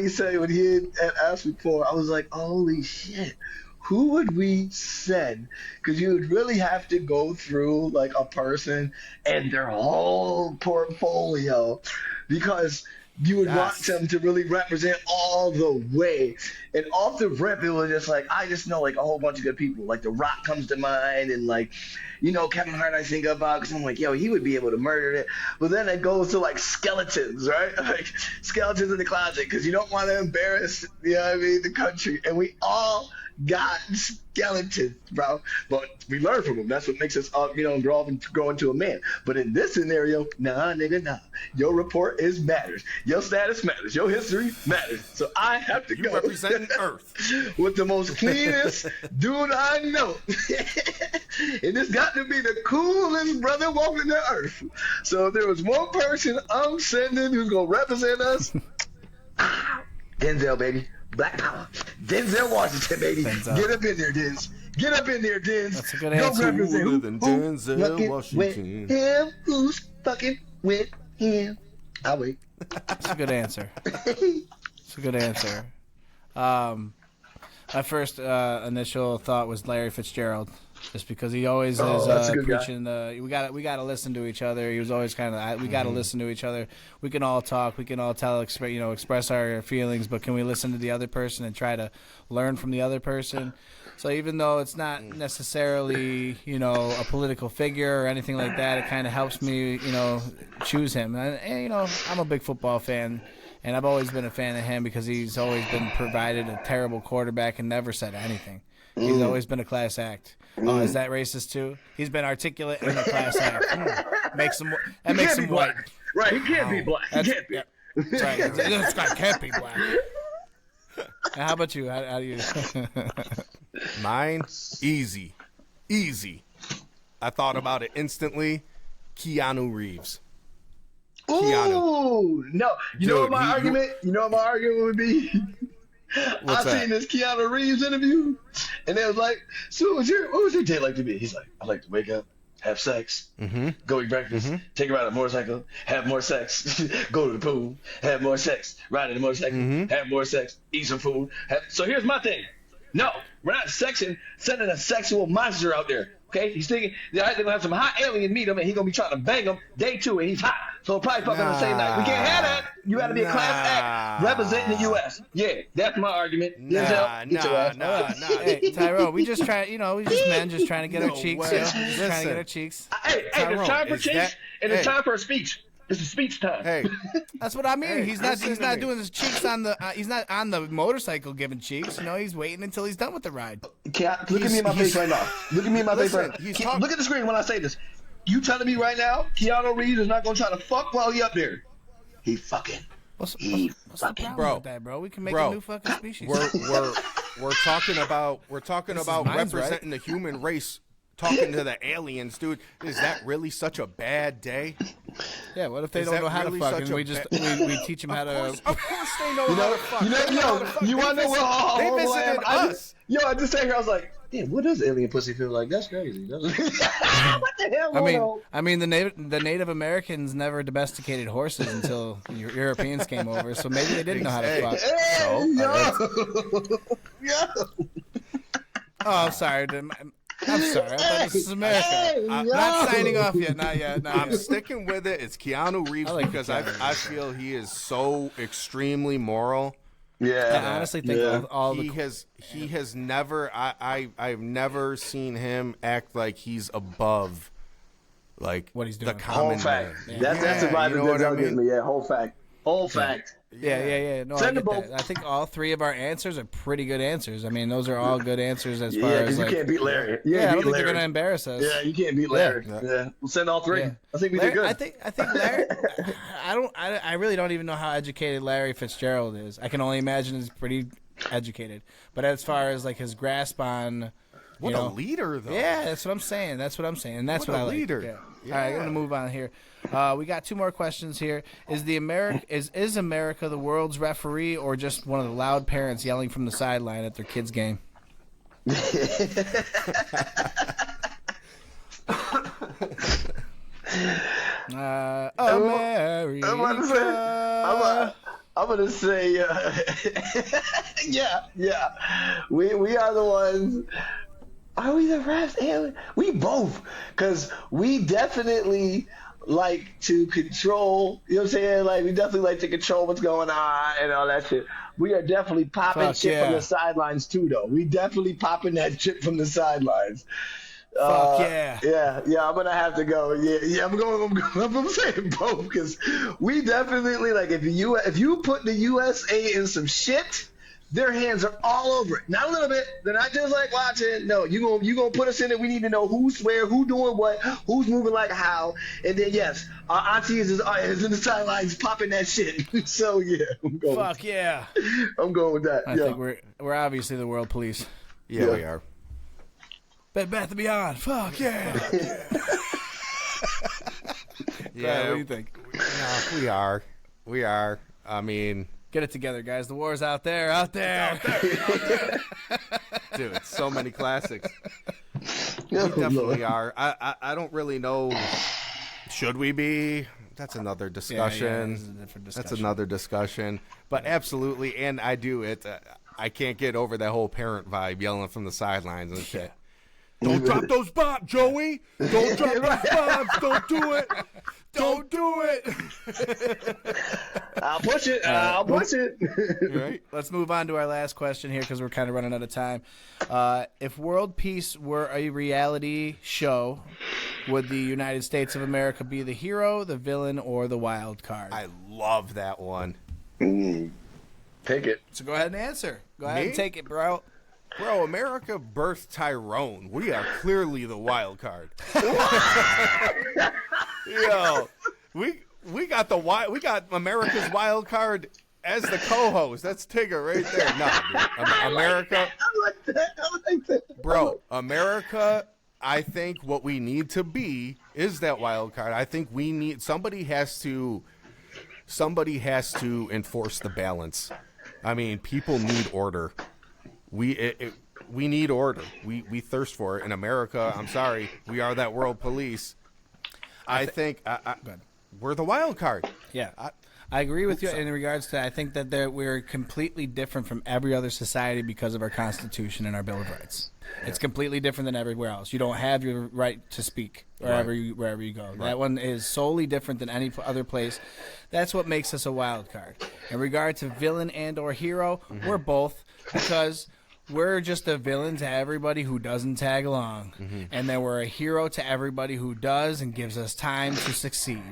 he had asked before, I was like, holy shit. Who would we send? Because you would really have to go through like a person and their whole portfolio, because you would want them to really represent all the way. And off the rip, it was just like, I just know like a whole bunch of good people. Like The Rock comes to mind, and like, you know, Kevin Hart I think about, because I'm like, yo, he would be able to murder it. But then it goes to like skeletons, right? Like skeletons in the closet, because you don't want to embarrass, you know what I mean, the country. And we all got skeletons, bro. But we learn from them. That's what makes us, grow up and grow into a man. But in this scenario, nah, nigga, nah. Your report matters. Your status matters. Your history matters. So I have to go representing Earth with the most cleanest dude I know. And it's got to be the coolest brother walking the earth. So if there was one person I'm sending who's going to represent us, Denzel, baby. Black power. Denzel Washington, baby. Get up in there, Denz. Get up in there, Denz. That's a good answer. Cooler than Denzel Washington. With him? Who's fucking with him? I'll wait. That's a good answer. It's a good answer. My first initial thought was Larry Fitzgerald, just because he always is preaching we got to listen to each other. He was always kind of we got to listen to each other. We can all talk, we can all express our feelings, but can we listen to the other person and try to learn from the other person? So even though it's not necessarily a political figure or anything like that, it kind of helps me choose him. And I'm a big football fan. And I've always been a fan of him because he's always been provided a terrible quarterback and never said anything. He's always been a class act. Oh, is that racist too? He's been articulate and a class act. Makes him white. Right, he can't be black. He can't be. Right, this guy can't be black. How about you? How do you? Mine, easy. I thought about it instantly. Keanu Reeves. Ooh, no. You know what my argument would be? I seen this Keanu Reeves interview, and they was like, so what was your day like to be? He's like, I like to wake up, have sex, go eat breakfast, take a ride on a motorcycle, have more sex, go to the pool, have more sex, ride on a motorcycle, have more sex, eat some food. So here's my thing. No, we're not sending a sexual monster out there. Okay, he's thinking they're gonna have some hot alien meet him, and he's gonna be trying to bang him day 2, and he's hot. So he'll probably fuck on the same night. We can't have that. You gotta be a class act representing the U.S. Yeah, that's my argument. Hey, Tyrone, we just men just trying to get our cheeks. Just trying to get our cheeks. Hey, there's time for cheeks, and there's time for a speech. It's a speech time. Hey, that's what I mean. Hey, he's not doing his cheeks on the. He's not on the motorcycle giving cheeks. He's waiting until he's done with the ride. Look at me in my face right now. Look at me in my face right now. Look at the screen when I say this. You telling me right now, Keanu Reeves is not gonna try to fuck while he up there? He fucking. What's the problem with that, bro? We can make a new fucking species. We're talking about representing the human race. Talking to the aliens, dude. Is that really such a bad day? Yeah, what if they don't know how to fuck, and we teach them how to... Of course they know how to fuck. You want to know They visited us. I just sat here, I was like, damn, what does alien pussy feel like? That's crazy. What the hell? I mean, the Native Americans never domesticated horses until Europeans came over, so maybe they didn't know how to fuck. Oh, I'm sorry. I'm sorry. I thought this was America. I'm not signing off yet. Not yet. I'm sticking with it. It's Keanu Reeves because I feel he is so extremely moral. Yeah, I honestly think all he has never. I've never seen him act like he's above, like what he's doing. The common whole fact. man. That's the vibe you know that what I gives mean? me. Yeah, whole fact. Whole fact. Yeah. No, Send I them get both. that. I think all three of our answers are pretty good answers. I mean, those are all good answers as far Yeah, as because like. you can't beat Larry. I don't think they're gonna embarrass us. Yeah, you can't beat Larry. Yeah. We'll send all three. Yeah. I think we Larry, did good. I think Larry. I really don't even know how educated Larry Fitzgerald is. I can only imagine he's pretty educated. But as far as like his grasp on, What a leader, though. yeah, that's what I'm saying. And that's what What a I like. leader. Yeah. All right, I'm gonna move on here. We got two more questions here. Is America the world's referee or just one of the loud parents yelling from the sideline at their kids' game? America. I'm gonna say, yeah. We are the ones. Are we the refs? And we both, because we definitely like to control. You know what I'm saying? Like we definitely like to control what's going on and all that shit. We are definitely popping Fuck shit from yeah. the sidelines too, though. We definitely popping that shit from the sidelines. Fuck yeah. Yeah. I'm gonna have to go. Yeah. I'm saying both because we definitely like if you put the USA in some shit, their hands are all over it. Not a little bit. They're not just like watching. No, you gonna put us in it. We need to know who's where, who doing what, who's moving like how, and then yes, our auntie is in the sidelines popping that shit. So yeah, I'm going. Fuck yeah. I'm going with that. I think we're obviously the world police. Yeah, we are. Bed Bath & Beyond. Fuck yeah. Yeah, what do you think? No, we are. I mean, Get it together, guys. The war's out there. dude, so many classics. We definitely are. I don't really know. Should we be? That's another discussion. Yeah, this is a different discussion. That's another discussion. But absolutely, and I do it. I can't get over that whole parent vibe yelling from the sidelines and shit. Don't drop those bombs, Joey. Don't drop those bombs. Don't do it. Don't do it. I'll push it. I'll push it. Right? Let's move on to our last question here because we're kind of running out of time. If world peace were a reality show, would the United States of America be the hero, the villain, or the wild card? I love that one. Take it. So go ahead and answer. Go ahead Me? and take it, bro. Bro, America birthed Tyrone. We are clearly the wild card. Yo, we got we got America's wild card as the co-host. That's Tigga right there. No, dude. America, I like that. bro. America. I think what we need to be is that wild card. I think we need somebody has to enforce the balance. I mean, people need order. We need order. We thirst for it in America. I'm sorry, we are that world police. I think we're the wild card. Yeah, I agree with you in regards to. I think that we're completely different from every other society because of our Constitution and our Bill of Rights. It's completely different than everywhere else. You don't have your right to speak wherever you go. Right. That one is solely different than any other place. That's what makes us a wild card. In regard to villain and or hero, we're both because we're just a villain to everybody who doesn't tag along, and then we're a hero to everybody who does and gives us time to succeed.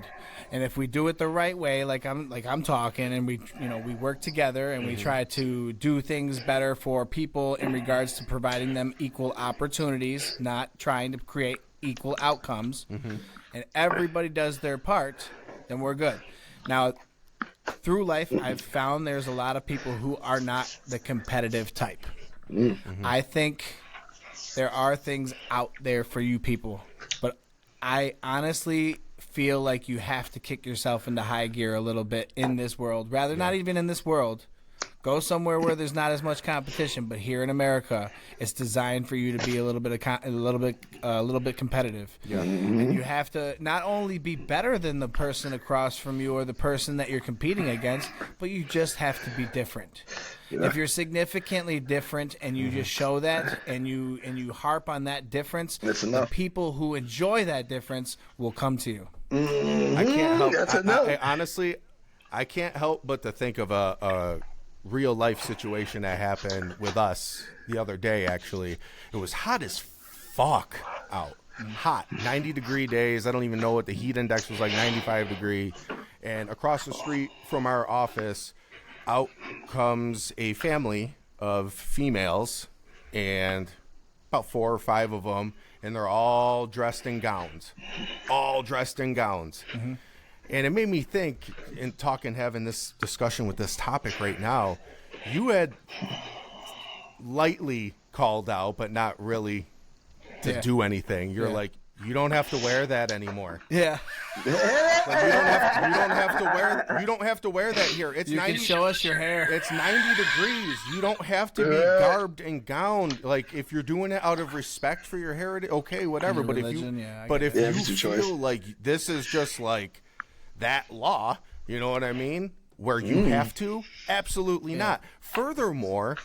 And if we do it the right way, like I'm talking, and we work together and we try to do things better for people in regards to providing them equal opportunities, not trying to create equal outcomes, and everybody does their part, then we're good. Now, through life, I've found there's a lot of people who are not the competitive type. I think there are things out there for you people, but I honestly feel like you have to kick yourself into high gear a little bit in this world. Rather, not even in this world. Go somewhere where there's not as much competition. But here in America, it's designed for you to be a little bit competitive. Yeah. And you have to not only be better than the person across from you or the person that you're competing against, but you just have to be different. if you're significantly different and you just show that and you harp on that difference, the people who enjoy that difference will come to you. I can't help. Honestly, I can't help but to think of a real life situation that happened with us the other day. Actually, it was hot as fuck out. Hot, 90-degree days. I don't even know what the heat index was, like 95 degree. And across the street from our office, out comes a family of females, and about 4 or 5 of them, and they're all dressed in gowns. Mm-hmm. And it made me think, in having this discussion with this topic right now, you had lightly called out, but not really to do anything. You're like, you don't have to wear that anymore. Yeah. Like, you don't have to wear that here. It's you 90, can show us your hair. It's 90 degrees. You don't have to be garbed and gowned. Like, if you're doing it out of respect for your heritage, okay, whatever. But religion, if you feel like this is just like that law, you know what I mean? Where you have to? Absolutely not. Furthermore,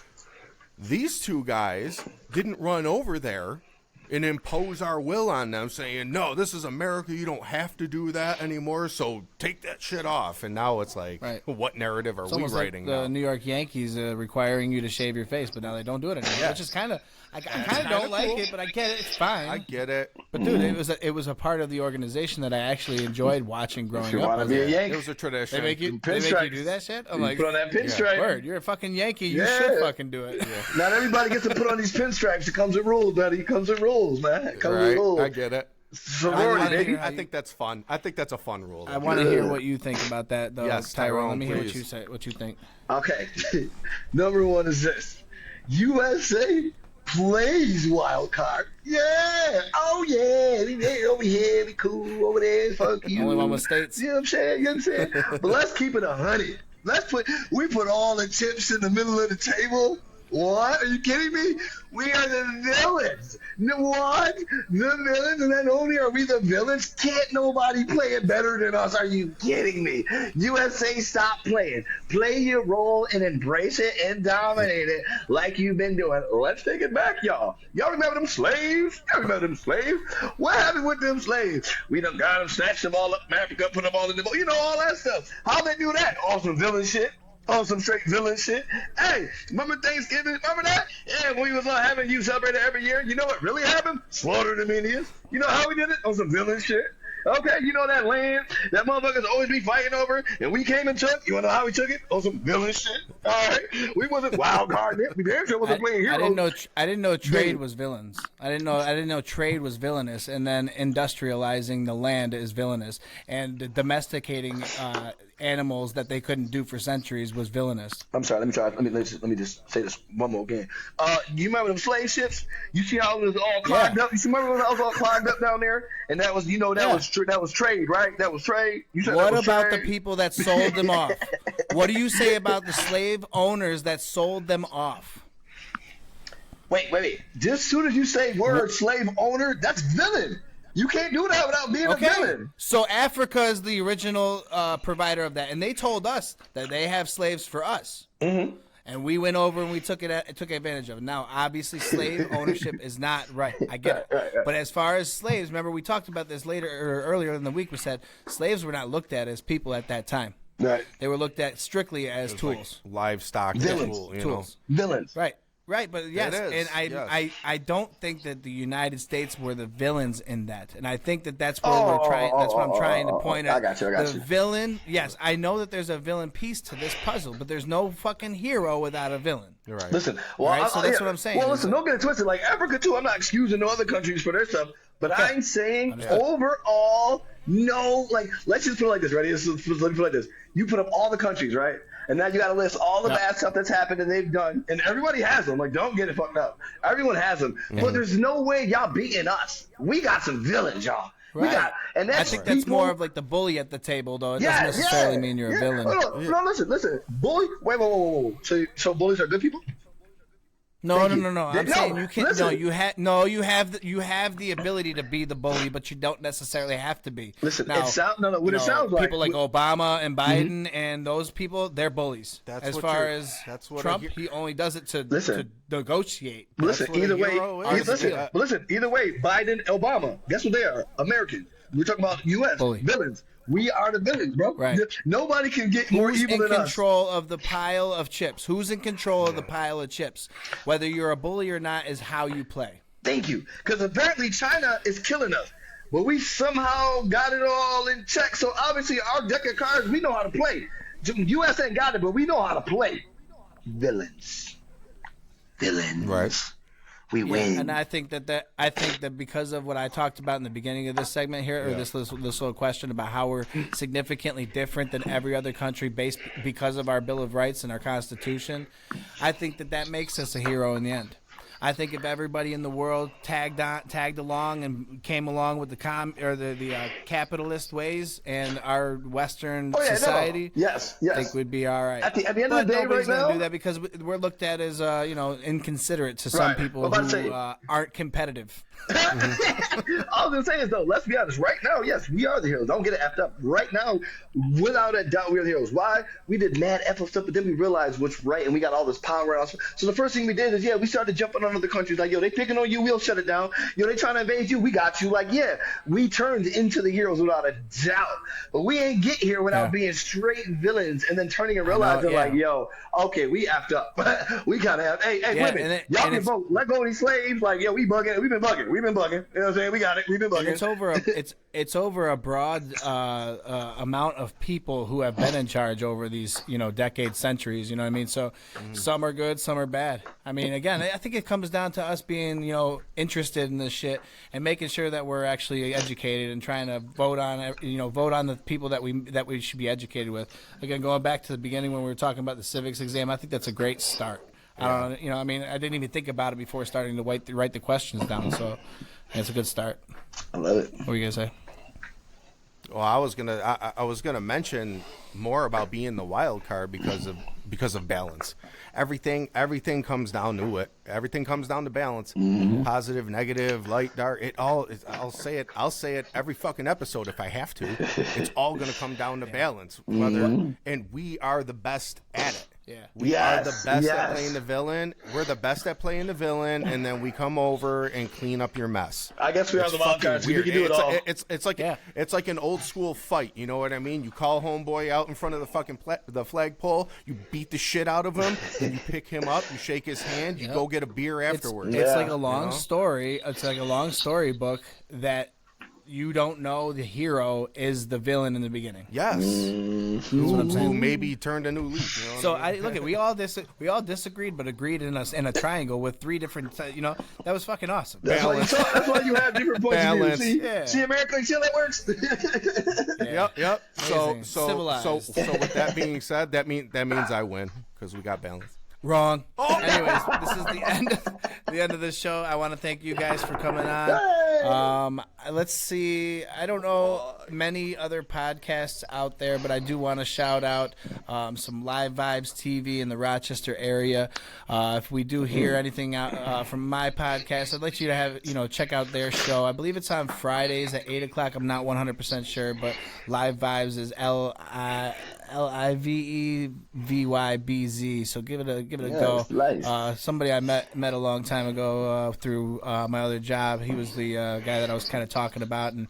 these 2 guys didn't run over there and impose our will on them, saying, no, this is America, you don't have to do that anymore, so take that shit off. And now it's like, what narrative are we writing like the now? New York Yankees requiring you to shave your face, but now they don't do it anymore, which is kind of, I kind of don't like it, but I get it, it's fine. I get it. But dude, it was a part of the organization that I actually enjoyed watching growing up. You want to be a Yankee? It was a tradition. They make you do that shit? I'm like, put on that pinstripe. Word, you're a fucking Yankee, you should fucking do it. Not everybody gets to put on these pinstripes. It comes with rules, buddy. It comes with rules, man. It comes with rules. I get it. Sorority, baby. I think that's fun. I think that's a fun rule. I want to hear what you think about that, though. Yes, Tyrone. Let me hear please. what you think. Okay. Number 1 is this. USA plays wild card. Yeah. Oh, yeah. We over here. We cool over there. Fuck you. Only one with states. You know what I'm saying? You know what I'm saying? But let's keep it 100. We put all the chips in the middle of the table. What? Are you kidding me? We are the villains. What? The villains? And not only are we the villains, can't nobody play it better than us. Are you kidding me? USA, stop playing. Play your role and embrace it and dominate it like you've been doing. Let's take it back, y'all. Y'all remember them slaves? Y'all remember them slaves? What happened with them slaves? We done got them, snatched them all up in Africa, put them all in the boat. You know, all that stuff. How'd they do that? Awesome villain shit. On some straight villain shit. Hey, remember Thanksgiving? Remember that? Yeah, when we was having you celebrate it every year. You know what really happened? Slaughtered them Indians. You know how we did it? On some villain shit. Okay, you know that land that motherfuckers always be fighting over, and we came and took. You wanna know how we took it? On some villain shit. All right, we wasn't wild card. We damn sure wasn't playing heroes. I didn't know trade was villains. I didn't know trade was villainous, and then industrializing the land is villainous, and domesticating animals that they couldn't do for centuries was villainous. I'm sorry. Let me just say this one more again. You remember them slave ships? You see how it was all climbed up? You remember when it was all climbed up down there? And that was, that was trade, right? That was trade. You said what about the people that sold them off? What do you say about the slave owners that sold them off? Wait. Just as soon as you say word slave owner, that's villain. You can't do that without being a villain. So Africa is the original provider of that, and they told us that they have slaves for us. Mm-hmm. And we went over and we took advantage of it. Now, obviously, slave ownership is not right. I get it. Right. But as far as slaves, remember we talked about this earlier in the week. We said slaves were not looked at as people at that time. Right. They were looked at strictly as tools, like livestock, tools, villains. Right, but yes, and I don't think that the United States were the villains in that, and I think that's where we're trying. That's what I'm trying to point out. I got you. The villain, yes, I know that there's a villain piece to this puzzle, but there's no fucking hero without a villain. You're right. Listen, so that's what I'm saying. Well, listen, don't get it twisted. Like Africa too, I'm not excusing no other countries for their stuff, but I'm saying overall, no. Like, let's just put it like this. Ready? Let me put it like this. You put up all the countries, right? And now you got to list all the bad stuff that's happened and they've done. And everybody has them. Like, don't get it fucked up. Everyone has them. Mm-hmm. But there's no way y'all beating us. We got some villains, y'all. Right. I think that's more of like the bully at the table, though. It doesn't necessarily mean you're a villain. No, listen. Bully? Wait. So bullies are good people? No. Thank I'm you. saying No, you can't. listen. You have the ability to be the bully, but you don't necessarily have to be. Listen, Now, what it sounds like. people like Obama and Biden and those people, they're bullies. That's as what far you're- as that's what Trump, I he only does it to Listen. negotiate. Listen, what a either way, hero is. listen, either way, Biden, Obama, guess what they are? American. We're talking about U.S. Bully. villains. We are the villains, bro. Right. Nobody can get more Who's evil in than us. control of the pile of chips? Who's in control of the pile of chips? Whether you're a bully or not is how you play. Thank you. Because apparently China is killing us. But we somehow got it all in check. So obviously our deck of cards, we know how to play. U.S. ain't got it, but we know how to play. Villains. Right. We win. And I think that because of what I talked about in the beginning of this segment here, or this little question about how we're significantly different than every other country because of our Bill of Rights and our Constitution, I think that makes us a hero in the end. I think if everybody in the world tagged along and came along with the capitalist ways and our Western society, Yes. I think we'd be all right. At the end but of the day, nobody's right going to now, do that because we're looked at as inconsiderate to some Right. people I'm about to who say- aren't competitive. all I'm saying is though, let's be honest. Right now, yes, we are the heroes. Don't get it effed up. Right now, without a doubt, we're the heroes. Why? We did mad effed stuff, but then we realized what's right, and we got all this power. So the first thing we did is, we started jumping on other countries. Like, yo, they picking on you, we'll shut it down. Yo, they trying to invade you, we got you. Like, we turned into the heroes without a doubt. But we ain't get here without being straight villains, and then turning and realizing, like, yo, okay, we effed up. We gotta have, hey, women, y'all can vote. Let go of these slaves. Like, yo, we bugging. We've been bugging. You know what I'm saying? We got it. We've been bugging. And it's over a broad amount of people who have been in charge over these decades, centuries. You know what I mean? So some are good, some are bad. I mean, again, I think it comes down to us being interested in this shit and making sure that we're actually educated and trying to vote on the people that we should be educated with. Again, going back to the beginning when we were talking about the civics exam, I think that's a great start. I don't know, I mean, I didn't even think about it before starting to write the questions down. So it's a good start. I love it. What were you gonna say? Well, I was gonna mention more about being the wild card because of balance. Everything comes down to it. Everything comes down to balance. Positive, negative, light, dark. I'll say it every fucking episode if I have to. It's all gonna come down to balance. And we are the best at it. Yeah. We are the best at playing the villain. We're the best at playing the villain, and then we come over and clean up your mess. I guess we are the wild cards. We can do it all. It's like an old school fight. You know what I mean? You call homeboy out in front of the fucking the flagpole. You beat the shit out of him. Then you pick him up. You shake his hand. You go get a beer afterwards. It's like a long story. It's like a long storybook that you don't know the hero is the villain in the beginning. Yes. Who maybe turned a new leaf. You know So what I mean? look at we all disagreed but agreed in a triangle with three different. That was fucking awesome. That's why you have different points Balance. of view. Yeah. See, America, see how that works? Yep. Amazing. So Civilized. with that being said, that means I win because we got balance. Wrong. Anyways, this is the end of this show. I want to thank you guys for coming on. Let's see. I don't know many other podcasts out there, but I do want to shout out some Live Vibes TV in the Rochester area. If we do hear anything out from my podcast, I'd like you to have check out their show. I believe it's on Fridays at 8:00. I'm not 100% sure, but Live Vibes is LIVEVYBZ. So give it a go. Nice. Somebody I met a long time ago through my other job. He was the guy that I was kind of talking about, and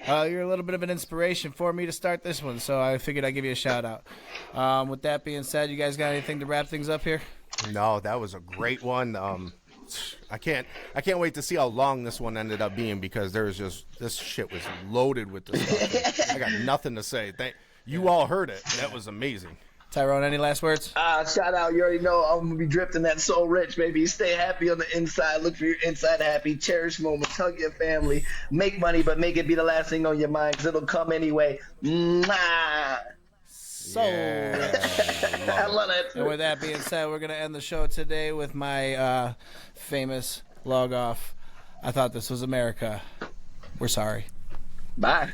you're a little bit of an inspiration for me to start this one. So I figured I'd give you a shout out. With that being said, you guys got anything to wrap things up here? No, that was a great one. I can't wait to see how long this one ended up being because this shit was loaded with this stuff. I got nothing to say. You all heard it. That was amazing. Tyrone, any last words? Shout out. You already know I'm going to be drifting that soul rich, baby. Stay happy on the inside. Look for your inside happy. Cherish moments. Hug your family. Make money, but make it be the last thing on your mind because it'll come anyway. Mwah. So, I love it. And with that being said, we're going to end the show today with my famous log off. I thought this was America. We're sorry. Bye.